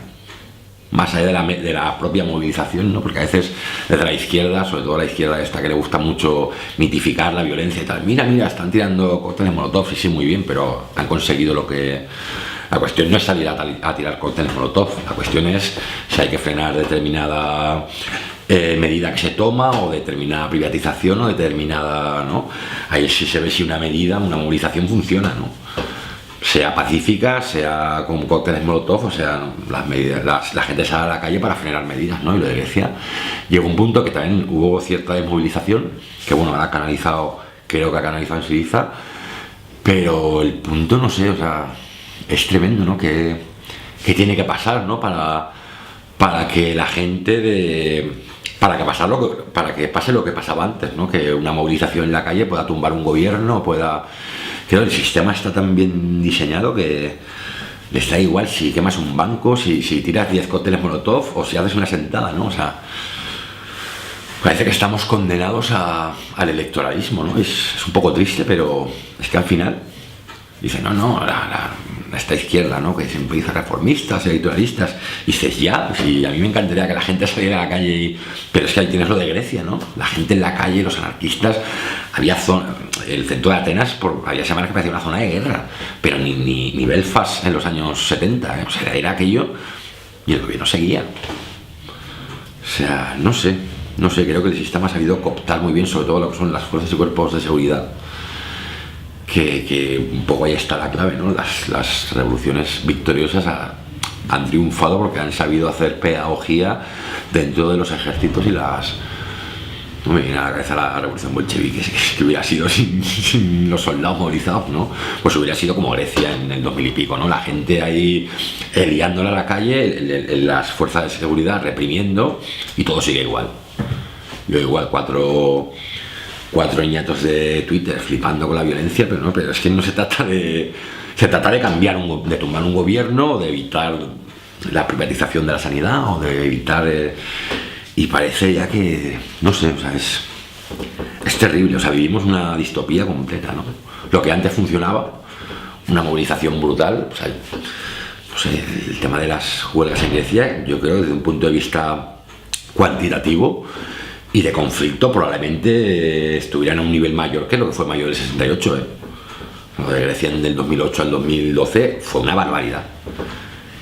Más allá de la propia movilización, ¿no? Porque a veces desde la izquierda, sobre todo la izquierda esta que le gusta mucho mitificar la violencia y tal, mira, están tirando cócteles molotov, sí, muy bien, pero han conseguido lo que... La cuestión no es salir a tirar cócteles molotov, la cuestión es si hay que frenar determinada medida que se toma, o determinada privatización, o determinada, ¿no? Ahí sí se ve si una movilización funciona, ¿no? Sea pacífica, sea con cócteles molotov, o sea, las medidas, la gente sale a la calle para frenar medidas, ¿no? Y lo de Grecia llegó un punto que también hubo cierta desmovilización, que bueno, ahora creo que ha canalizado en Syriza, pero el punto, no sé, o sea, es tremendo, ¿no? Que tiene que pasar, ¿no? Para que la gente para que pase lo que pasaba antes, ¿no? Que una movilización en la calle pueda tumbar un gobierno, Creo que el sistema está tan bien diseñado que les da igual si quemas un banco, si tiras 10 cócteles molotov o si haces una sentada, ¿no? O sea, Parece que estamos condenados al electoralismo, ¿no? Es un poco triste, pero es que al final dicen, no, esta izquierda, ¿no? Que siempre dice reformistas, electoralistas, y dices, ya, sí, a mí me encantaría que la gente saliera a la calle, pero es que ahí tienes lo de Grecia, ¿no? La gente en la calle, los anarquistas, había el centro de Atenas, había semanas que parecía una zona de guerra, pero ni Belfast en los años 70, ¿eh? O sea, era aquello, y el gobierno seguía. O sea, no sé, creo que el sistema ha sabido cooptar muy bien, sobre todo lo que son las fuerzas y cuerpos de seguridad, que un poco ahí está la clave, ¿no? Las revoluciones victoriosas han triunfado porque han sabido hacer pedagogía dentro de los ejércitos y no me viene a la cabeza la revolución bolchevique, que hubiera sido sin los soldados movilizados, ¿no? Pues hubiera sido como Grecia en el 2000 y pico, ¿no? La gente ahí liándola a la calle, las fuerzas de seguridad reprimiendo, y todo sigue igual. Yo igual cuatro niñatos de Twitter flipando con la violencia, pero es que no se trata de cambiar, de tumbar un gobierno, o de evitar la privatización de la sanidad, o de evitar y parece ya que, no sé, o sea, es terrible, o sea, vivimos una distopía completa, ¿no? Lo que antes funcionaba, una movilización brutal, o sea, no sé, el tema de las huelgas en Grecia, yo creo que desde un punto de vista cuantitativo y de conflicto probablemente estuvieran a un nivel mayor que lo que fue mayo del 68, ¿eh? Lo de Grecia del 2008 al 2012 fue una barbaridad.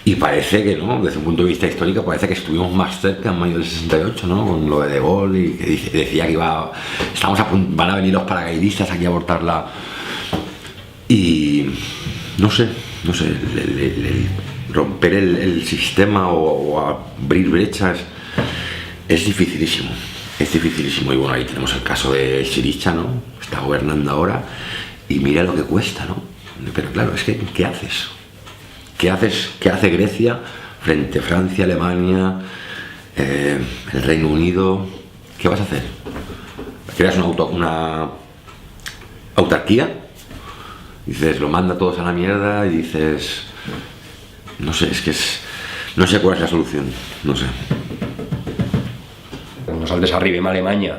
Y parece que, ¿no? Desde un punto de vista histórico, parece que estuvimos más cerca en mayo del 68, ¿no? Con lo de Gaulle, y que decía que van a venir los paracaidistas aquí a abortarla. Y no sé, romper el sistema o abrir brechas es dificilísimo. Y bueno, ahí tenemos el caso de Syriza, ¿no? Está gobernando ahora y mira lo que cuesta, ¿no? Pero claro, es que, ¿qué haces? ¿Qué hace Grecia frente a Francia, Alemania, el Reino Unido? ¿Qué vas a hacer? ¿Creas una autarquía? Dices, lo manda todos a la mierda y dices, no sé, no sé cuál es la solución, no sé. Nosaltres arribem a Alemanya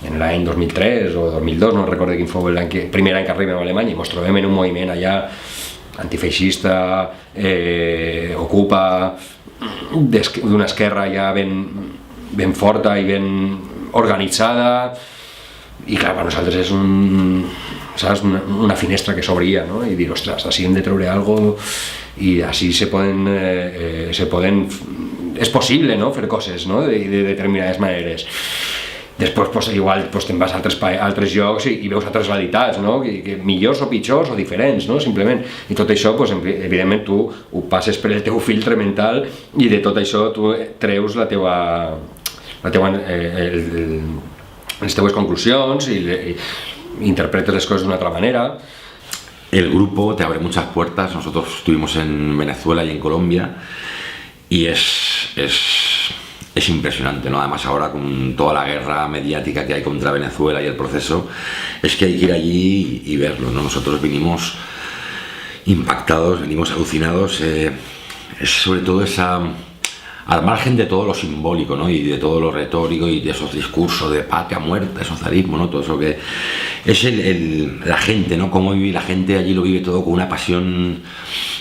en l'any 2003 o 2002, no recordo quin fou el primer any que arribem a Alemanya, i ens trobem en un moviment allà antifeixista, ocupa, d'una esquerra ja ben forta i ben organitzada, i clar, per nosaltres és una finestra que s'obria, no? I dir, ostres, així hem de treure alguna cosa i així és possible, no? Fer coses, no? De determinades maneres. Després pues, igual pues, te'n vas a altres llocs i veus altres realitats, no? Que millors o pitjors o diferents, no? Simplement. I tot això, pues, evidentment, tu ho passes per el teu filtre mental i de tot això tu treus les teues conclusions i interpretes les coses d'una altra manera. El grupo te abre muchas puertas. Nosotros estuvimos en Venezuela y en Colombia y es impresionante, ¿no? Además ahora con toda la guerra mediática que hay contra Venezuela y el proceso, es que hay que ir allí y verlo, ¿no? Nosotros vinimos impactados, venimos alucinados, es sobre todo al margen de todo lo simbólico, ¿no? Y de todo lo retórico y de esos discursos de patria, muerte, socialismo, ¿no? Todo eso que es la gente, ¿no? Cómo vive la gente allí, lo vive todo con una pasión,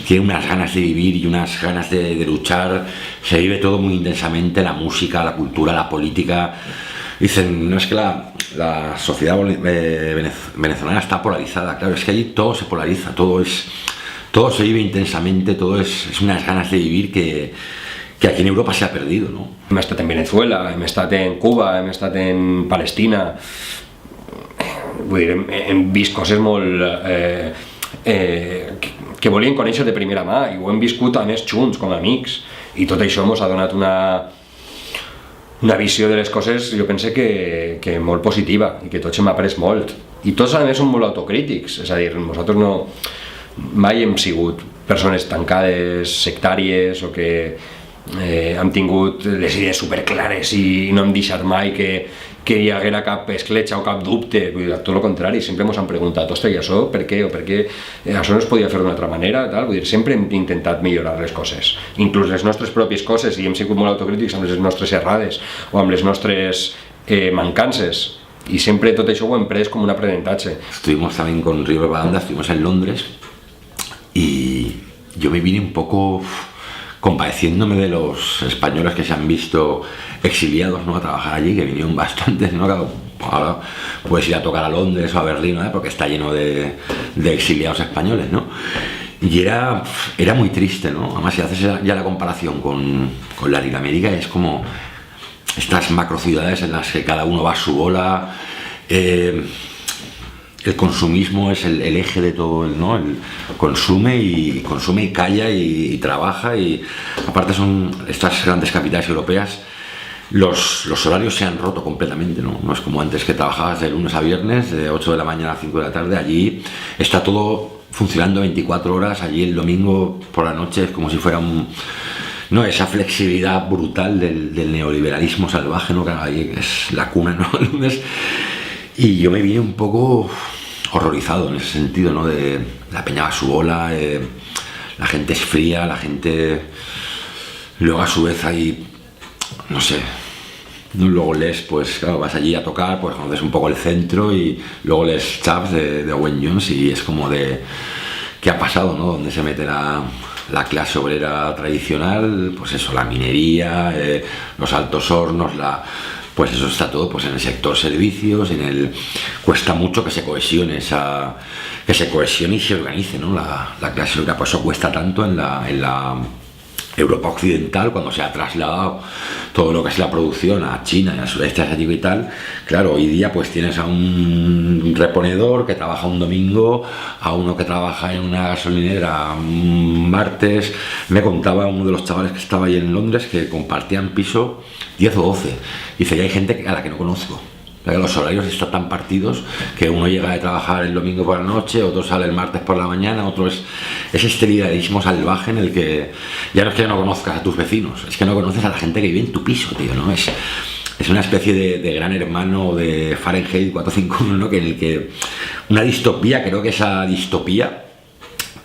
tiene unas ganas de vivir y unas ganas de luchar, se vive todo muy intensamente, la música, la cultura, la política. Dicen, no es que la sociedad venezolana está polarizada, claro, es que allí todo se polariza, todo se vive intensamente, todo es unas ganas de vivir que aquí en Europa se ha perdido, no? Hem estat en Venezuela, hem estat en Cuba, hem estat en Palestina, vull dir, hem vist coses molt que volien conèixer de primera mà i ho hem viscut a més junts, com a amics, i tot això ens ha donat una visió de les coses, jo pense que molt positiva i que tots hem après molt, i tots a més som molt autocrítics, és a dir, nosaltres mai hem sigut persones tancades, sectàries o que hem tingut les idees superclares i no hem deixat mai que hi haguera cap escletxa o cap dubte, tot el contrari, sempre ens han preguntat, ostres, i això per què? O per què això no es podia fer d'una altra manera? Vull dir, sempre hem intentat millorar les coses, inclús les nostres pròpies coses, i hem sigut molt autocrítics amb les nostres errades o amb les nostres mancances. I sempre tot això ho hem pres com un aprenentatge. Estuvimos también con River Banda, estuvimos en Londres y yo me vine un poco compadeciéndome de los españoles que se han visto exiliados, ¿no?, a trabajar allí, que vinieron bastantes, ¿no? Ahora puedes ir a tocar a Londres o a Berlín, ¿no?, porque está lleno de exiliados españoles, ¿no? Y era muy triste, ¿no? Además, si haces ya la comparación con Latinoamérica, es como estas macrociudades en las que cada uno va a su bola, el consumismo es el eje de todo, ¿no? El consume y calla y trabaja, y aparte son estas grandes capitales europeas, los horarios se han roto completamente, ¿no? No es como antes, que trabajabas de lunes a viernes, de 8 de la mañana a 5 de la tarde. Allí está todo funcionando 24 horas, allí el domingo por la noche es como si fuera no, esa flexibilidad brutal del neoliberalismo salvaje, ¿no? Que ahí es la cuna, ¿no? El lunes. Y yo me vine un poco horrorizado en ese sentido, ¿no? De la peña va a su bola, la gente es fría, la gente luego a su vez hay, no sé, luego lees, pues claro, vas allí a tocar, pues conoces un poco el centro y luego lees Chaps de Owen Jones y es como de ¿qué ha pasado, no? ¿Dónde se mete la clase obrera tradicional? Pues eso, la minería, los altos hornos, pues eso está todo pues en el sector servicios, cuesta mucho que se cohesione y se organice, ¿no? La clase obrera, por eso cuesta tanto en la Europa occidental, cuando se ha trasladado todo lo que es la producción a China y al sudeste asiático y tal. Claro, hoy día pues tienes a un reponedor que trabaja un domingo, a uno que trabaja en una gasolinera un martes. Me contaba uno de los chavales que estaba ahí en Londres que compartían piso 10 o 12. Dice que hay gente a la que no conozco. Los horarios están tan partidos que uno llega de trabajar el domingo por la noche, otro sale el martes por la mañana, otro es este liberalismo salvaje en el que ya no es que no conozcas a tus vecinos, es que no conoces a la gente que vive en tu piso, tío, ¿no? Es una especie de gran hermano de Fahrenheit 451, ¿no? En el que una distopía, creo que esa distopía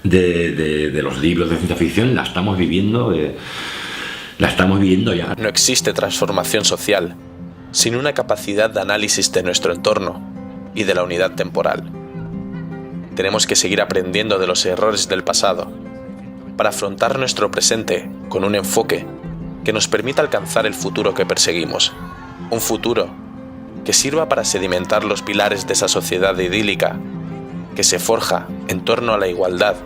de los libros de ciencia ficción la estamos viviendo ya. No existe transformación social sin una capacidad de análisis de nuestro entorno y de la unidad temporal. Tenemos que seguir aprendiendo de los errores del pasado para afrontar nuestro presente con un enfoque que nos permita alcanzar el futuro que perseguimos. Un futuro que sirva para sedimentar los pilares de esa sociedad idílica que se forja en torno a la igualdad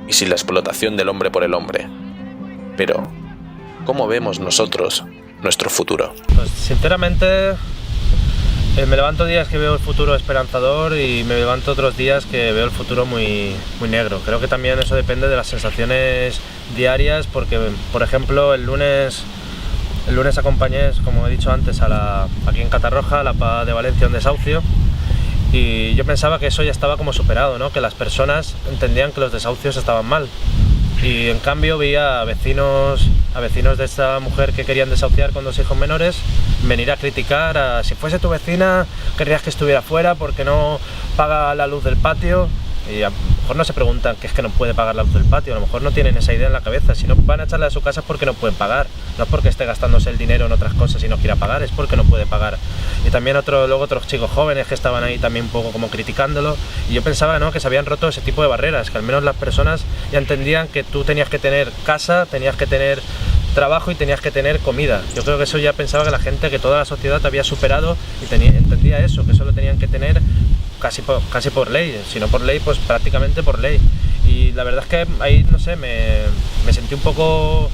y sin la explotación del hombre por el hombre. Pero, ¿cómo vemos nosotros nuestro futuro? Pues sinceramente me levanto días que veo el futuro esperanzador y me levanto otros días que veo el futuro muy negro. Creo que también eso depende de las sensaciones diarias, porque por ejemplo el lunes acompañé, como he dicho antes, aquí en Catarroja, a la PA de Valencia, un desahucio, y yo pensaba que eso ya estaba como superado, ¿no? Que las personas entendían que los desahucios estaban mal. Y en cambio vi a vecinos de esta mujer que querían desahuciar con 2 hijos menores venir a criticar si fuese tu vecina querrías que estuviera fuera porque no paga la luz del patio. Y a lo mejor no se preguntan que es que no puede pagar la luz del patio, a lo mejor no tienen esa idea en la cabeza. Si no van a echarle a su casa es porque no pueden pagar, no es porque esté gastándose el dinero en otras cosas y no quiera pagar, es porque no puede pagar. Y también luego otros chicos jóvenes que estaban ahí también un poco como criticándolo, y yo pensaba, ¿no?, que se habían roto ese tipo de barreras, que al menos las personas ya entendían que tú tenías que tener casa, tenías que tener trabajo y tenías que tener comida. Yo creo que eso ya pensaba que la gente, que toda la sociedad había superado y entendía eso, que solo tenían que tener casi por ley, si no por ley, pues prácticamente por ley. Y la verdad es que ahí, no sé, me sentí un poco,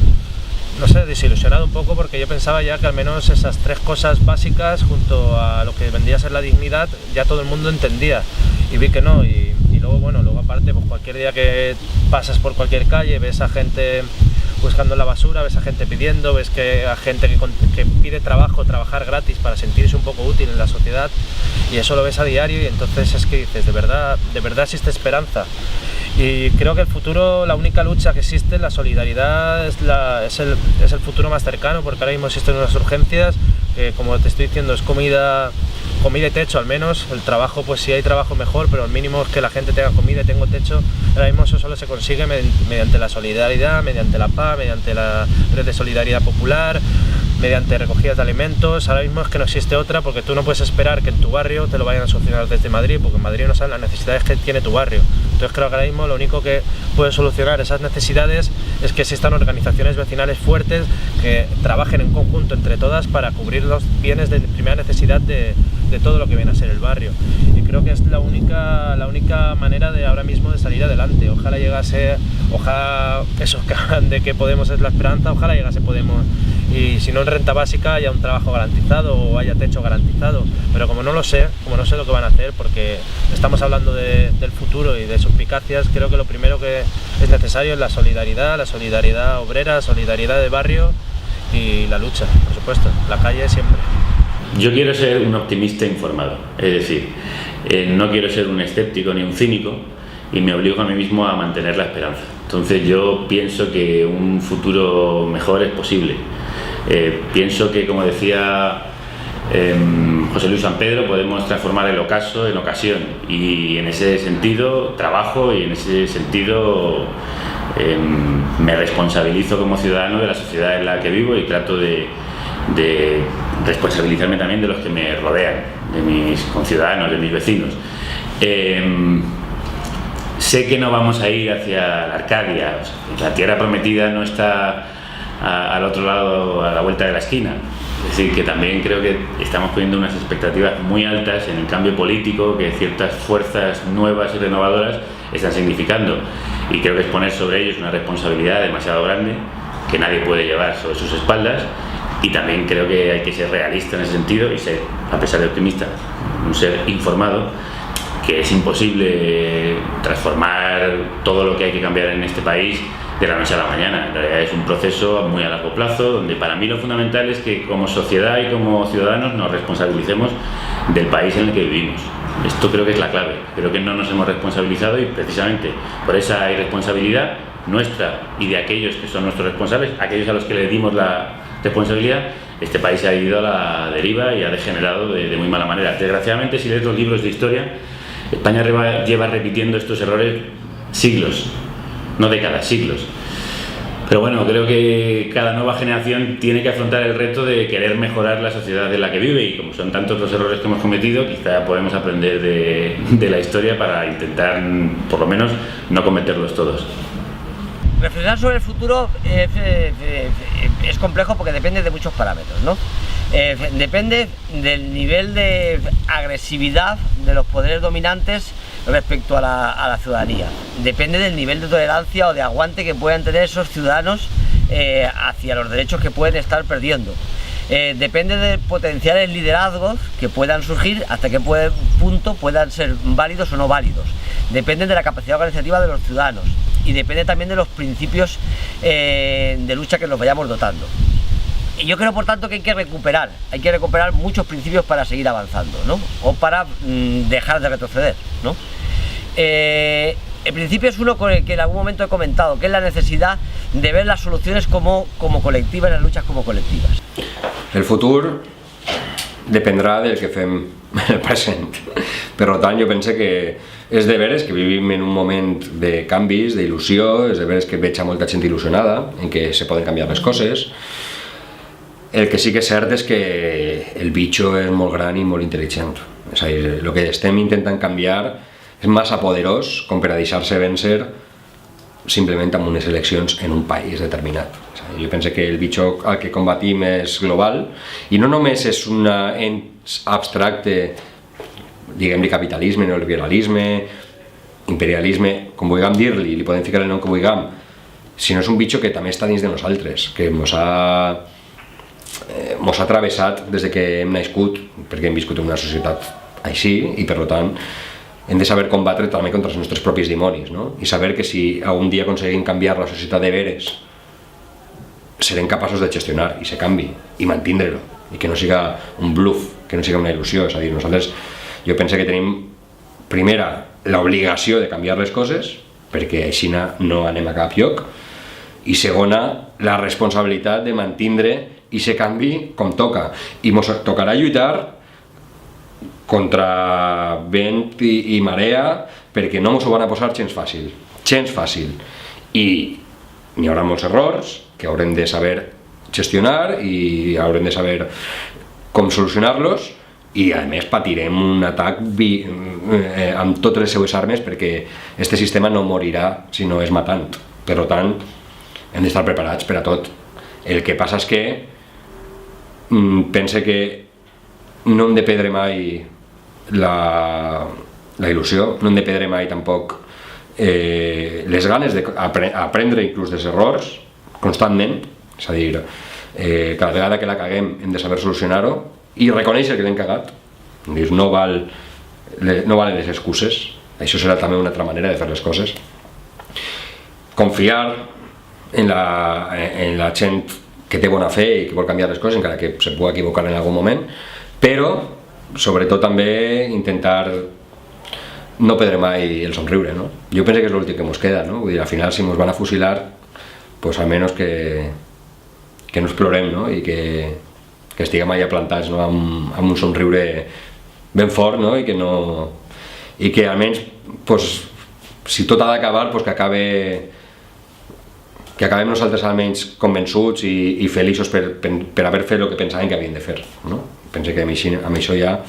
no sé, desilusionado un poco, porque yo pensaba ya que al menos esas 3 cosas básicas, junto a lo que vendría a ser la dignidad, ya todo el mundo entendía, y vi que no. Y luego aparte, pues cualquier día que pasas por cualquier calle, ves a gente buscando la basura, ves a gente pidiendo, ves que a gente que pide trabajar gratis para sentirse un poco útil en la sociedad, y eso lo ves a diario, y entonces es que dices, de verdad existe esperanza. Y creo que el futuro, la única lucha que existe, la solidaridad, es el futuro más cercano, porque ahora mismo existen unas urgencias que, como te estoy diciendo, es comida y techo. Al menos el trabajo, pues si hay trabajo mejor, pero el mínimo es que la gente tenga comida y tenga techo. Ahora mismo eso solo se consigue mediante la solidaridad, mediante la paz, mediante la red de solidaridad popular, mediante recogidas de alimentos. Ahora mismo es que no existe otra, porque tú no puedes esperar que en tu barrio te lo vayan a solucionar desde Madrid, porque en Madrid no saben las necesidades que tiene tu barrio. Entonces creo que ahora mismo lo único que puede solucionar esas necesidades es que existan organizaciones vecinales fuertes que trabajen en conjunto entre todas para cubrir los bienes de primera necesidad de todo lo que viene a ser el barrio. Y creo que es la única manera de ahora mismo de salir adelante. Ojalá llegase, ojalá eso que hablan de que Podemos es la esperanza, ojalá llegase Podemos y si no en renta básica haya un trabajo garantizado o haya techo garantizado, pero como no sé lo que van a hacer, porque estamos hablando del futuro y de suspicacias, creo que lo primero que es necesario es la solidaridad obrera, solidaridad de barrio y la lucha, por supuesto, la calle siempre. Yo quiero ser un optimista informado, es decir, no quiero ser un escéptico ni un cínico y me obligo a mí mismo a mantener la esperanza. Entonces yo pienso que un futuro mejor es posible. Pienso que, como decía José Luis San Pedro, podemos transformar el ocaso en ocasión y en ese sentido trabajo y en ese sentido me responsabilizo como ciudadano de la sociedad en la que vivo y trato de responsabilizarme también de los que me rodean, de mis conciudadanos, de mis vecinos. Sé que no vamos a ir hacia la Arcadia, o sea, la tierra prometida no está al otro lado, a la vuelta de la esquina. Es decir, que también creo que estamos poniendo unas expectativas muy altas en el cambio político que ciertas fuerzas nuevas y renovadoras están significando. Y creo que es poner sobre ellos una responsabilidad demasiado grande que nadie puede llevar sobre sus espaldas. Y también creo que hay que ser realista en ese sentido y ser, a pesar de optimista, un ser informado, que es imposible transformar todo lo que hay que cambiar en este país de la noche a la mañana. En realidad es un proceso muy a largo plazo, donde para mí lo fundamental es que como sociedad y como ciudadanos nos responsabilicemos del país en el que vivimos. Esto creo que es la clave. Creo que no nos hemos responsabilizado y precisamente por esa irresponsabilidad nuestra y de aquellos que son nuestros responsables, aquellos a los que le dimos la responsabilidad, este país se ha ido a la deriva y ha degenerado de muy mala manera. Desgraciadamente, si lees los libros de historia, España lleva repitiendo estos errores siglos, no décadas, siglos. Pero bueno, creo que cada nueva generación tiene que afrontar el reto de querer mejorar la sociedad en la que vive y como son tantos los errores que hemos cometido, quizá podemos aprender de la historia para intentar, por lo menos, no cometerlos todos. Reflexionar sobre el futuro es complejo porque depende de muchos parámetros, ¿no? Depende del nivel de agresividad de los poderes dominantes respecto a la ciudadanía. Depende del nivel de tolerancia o de aguante que puedan tener esos ciudadanos hacia los derechos que pueden estar perdiendo. Depende de potenciales liderazgos que puedan surgir, hasta qué punto puedan ser válidos o no válidos. Depende de la capacidad organizativa de los ciudadanos y depende también de los principios de lucha que nos vayamos dotando. Y yo creo, por tanto, que hay que recuperar muchos principios para seguir avanzando, ¿no? O para dejar de retroceder, ¿no? El principio es uno con el que en algún momento he comentado, que es la necesidad de ver las soluciones como colectivas, las luchas como colectivas. El futur dependrà del que fem en el present. Per tant, jo pense que és de veres que vivim en un moment de canvis, d'il·lusió, és de veres que veig a molta gent il·lusionada en que se poden canviar les coses. El que sí que és cert és que el bitxo és molt gran i molt intel·ligent. És a dir, el que estem intentant canviar és massa poderós com per a deixar-se vèncer simplement amb unes eleccions en un país determinat. Jo penso que el bitxo al que combatim és global i no només és un ens abstracte, diguem-li capitalisme, neoliberalisme, imperialisme, com vulguem dir-li, li podem ficar el nom que vulguem, sinó és un bitxo que també està dins de nosaltres, que mos ha travessat des que hem nascut, perquè hem viscut en una societat així i per tant hem de saber combatre també contra els nostres propis dimonis, no? I saber que si algun dia aconseguim canviar la societat de veres serem capaços de gestionar i se canvi i mantindre-lo i que no siga un bluff, que no siga una il·lusió. És a dir, nosaltres jo penso que tenim primera l'obligació de canviar les coses perquè així no anem a cap lloc i segona la responsabilitat de mantindre i se canvi com toca i ens tocarà lluitar contra vent i marea perquè no ens ho van a posar gens fàcil i n'hi haurà molts errors que haurem de saber gestionar i haurem de saber com solucionar-los, i a més patirem un atac amb totes les seues armes, perquè este sistema no morirà si no és matant. Per tant, hem d'estar preparats per a tot. El que passa és que pense que no hem de perdre mai la il·lusió, no hem de perdre mai tampoc les ganes d'aprendre inclús dels errors constantment, és a dir, cada vegada que la caguem hem de saber solucionar-ho i reconèixer que l'hem cagat. No valen les excuses, això serà també una altra manera de fer les coses. Confiar en la gent que té bona fe i que vol canviar les coses, encara que se pugui equivocar en algun moment, però sobretot també intentar no perdre mai el somriure, no? Jo penso que és l'últim que ens queda, no? Vull dir, al final, si ens van a fusilar, pues almenys que no ens plorem, no? I que estiguem allà plantats, no? amb un somriure ben fort, no? I que almenys, pues, si tot ha d'acabar, pues, que acabem nosaltres almenys convençuts i feliços per haver fet el que pensàvem que havíem de fer, no? Penso que amb això ja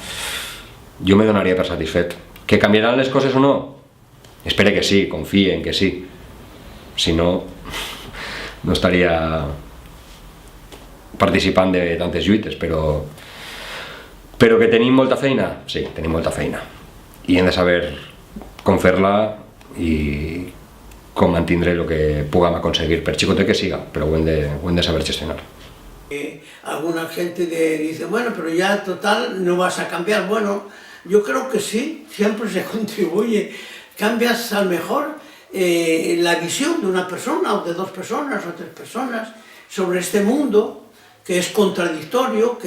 jo me donaria per satisfet. Que canviaran les coses o no? Espero que sí, confie en que sí. Si no, no estaria participant de tantes lluites, però que tenim molta feina? Sí, tenim molta feina. I hem de saber com fer-la i com mantindre el que puguem aconseguir, per xicotet que siga, però ho hem de saber gestionar. Alguna gente dice, bueno, pero ya total no vas a cambiar. Bueno, yo creo que sí, siempre se contribuye. Cambias al mejor la visión de una persona o de dos personas o tres personas sobre este mundo que es contradictorio,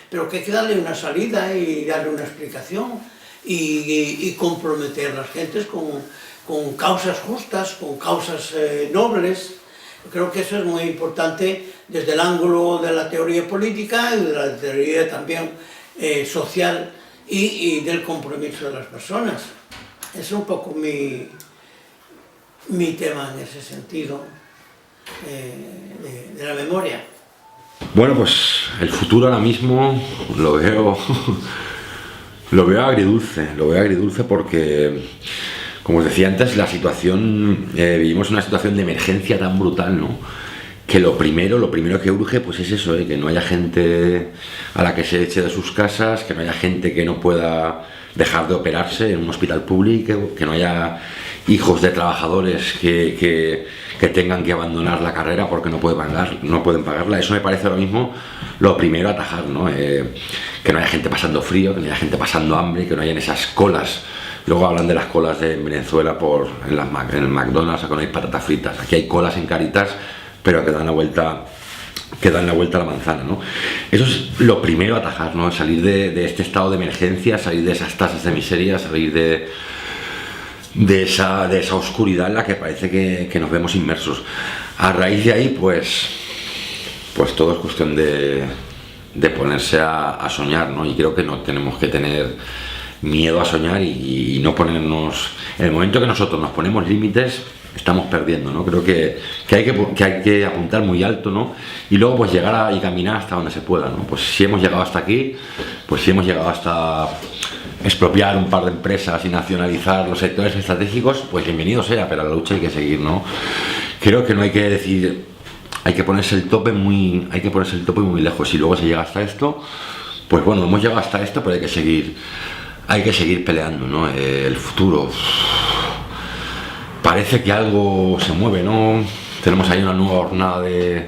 pero que hay que darle una salida y darle una explicación y comprometer a las gentes con causas justas, con causas nobles. Creo que eso es muy importante desde el ángulo de la teoría política y de la teoría también social y del compromiso de las personas. Es un poco mi tema en ese sentido de la memoria. Bueno, pues el futuro ahora mismo lo veo agridulce porque, como os decía antes, la situación, vivimos una situación de emergencia tan brutal, ¿no? Que lo primero que urge pues es eso, que no haya gente a la que se eche de sus casas, que no haya gente que no pueda dejar de operarse en un hospital público, que no haya hijos de trabajadores que tengan que abandonar la carrera porque no pueden pagarla. Eso me parece ahora mismo lo primero a atajar, ¿no? Que no haya gente pasando frío, que no haya gente pasando hambre, que no hayan esas colas. Luego hablan de las colas de Venezuela en el McDonald's, que no hay patatas fritas. Aquí hay colas en Caritas, pero que dan la vuelta a la manzana, ¿no? Eso es lo primero a atajar, ¿no? Salir de este estado de emergencia, salir de esas tasas de miseria, salir de esa oscuridad en la que parece que nos vemos inmersos. A raíz de ahí, pues todo es cuestión de ponerse a soñar, ¿no? Y creo que no tenemos que tener miedo a soñar y no ponernos... En el momento que nosotros nos ponemos límites, estamos perdiendo, ¿no? Creo que hay que apuntar muy alto, ¿no? Y luego pues llegar y caminar hasta donde se pueda, ¿no? Pues si hemos llegado hasta aquí, pues si hemos llegado hasta expropiar un par de empresas y nacionalizar los sectores estratégicos, pues bienvenido sea, pero la lucha hay que seguir, ¿no? Creo que no hay que decir, hay que ponerse el tope muy lejos. Si luego se llega hasta esto, pues bueno, hemos llegado hasta esto, pero hay que seguir peleando, ¿no? El futuro, parece que algo se mueve, ¿no? Tenemos ahí una nueva jornada de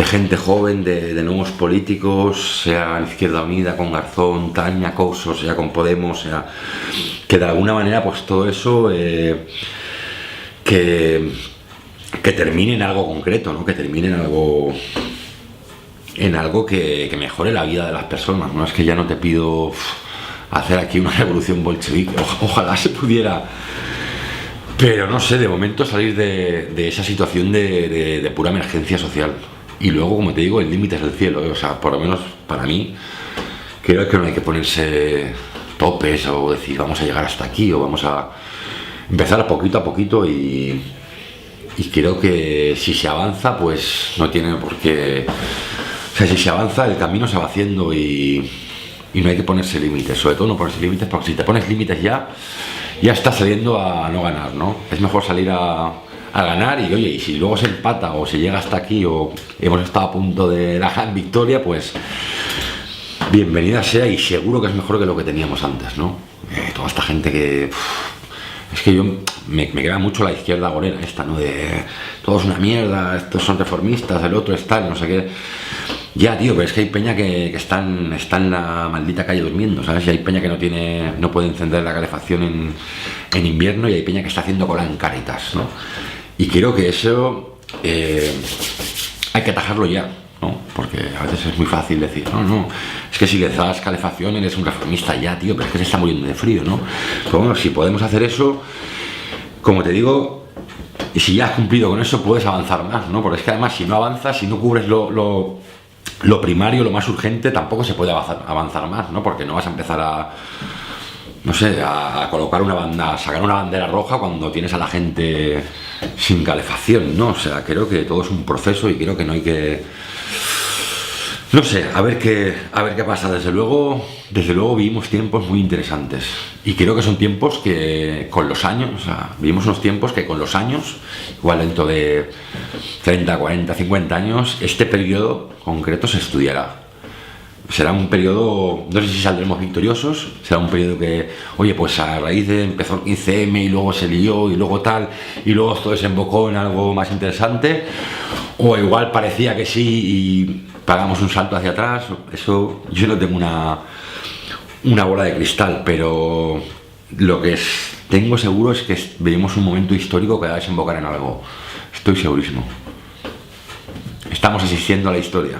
gente joven, de nuevos políticos, sea en Izquierda Unida con Garzón, Tania, Couso, sea con Podemos, sea que de alguna manera pues todo eso que termine en algo concreto, ¿no? Que termine en algo que mejore la vida de las personas, ¿no? Es que ya no te pido hacer aquí una revolución bolchevique, ojalá se pudiera, pero no sé, de momento salir de esa situación de pura emergencia social. Y luego, como te digo, el límite es el cielo, o sea, por lo menos para mí, creo que no hay que ponerse topes o decir vamos a llegar hasta aquí o vamos a empezar poquito a poquito y creo que si se avanza, pues no tiene por qué sea, si se avanza, el camino se va haciendo y no hay que ponerse límites, sobre todo no ponerse límites, porque si te pones límites ya estás saliendo a no ganar, ¿no? Es mejor salir a ganar y oye, y si luego se empata o se llega hasta aquí o hemos estado a punto de la gran victoria, pues bienvenida sea y seguro que es mejor que lo que teníamos antes, ¿no? Toda esta gente que... es que yo me queda mucho la izquierda agorera esta, ¿no? De todo es una mierda, estos son reformistas, el otro es tal, no sé qué. Ya, tío, pero es que hay peña que está en la maldita calle durmiendo, ¿sabes? Y hay peña que no puede encender la calefacción en invierno y hay peña que está haciendo cola en Cáritas, ¿no? Y creo que eso hay que atajarlo ya, ¿no? Porque a veces es muy fácil decir, no, es que si le das calefacción eres un reformista ya, tío, pero es que se está muriendo de frío, ¿no? Pero bueno, si podemos hacer eso, como te digo, y si ya has cumplido con eso puedes avanzar más, ¿no? Porque es que además si no avanzas, si no cubres lo primario, lo más urgente, tampoco se puede avanzar más, ¿no? Porque no vas a empezar a colocar a sacar una bandera roja cuando tienes a la gente sin calefacción, ¿no? O sea, creo que todo es un proceso y creo que no hay que... No sé, a ver qué pasa. Desde luego vivimos tiempos muy interesantes y creo que son tiempos que con los años, o sea, vivimos unos tiempos que con los años, igual dentro de 30, 40, 50 años, este periodo concreto se estudiará. Será un periodo, no sé si saldremos victoriosos, será un periodo que, oye, pues a raíz de empezó el 15M y luego se lió y luego tal, y luego esto desembocó en algo más interesante, o igual parecía que sí y pagamos un salto hacia atrás. Eso, yo no tengo una bola de cristal, pero lo que tengo seguro es que vivimos un momento histórico que va a desembocar en algo. Estoy segurísimo. Estamos asistiendo a la historia.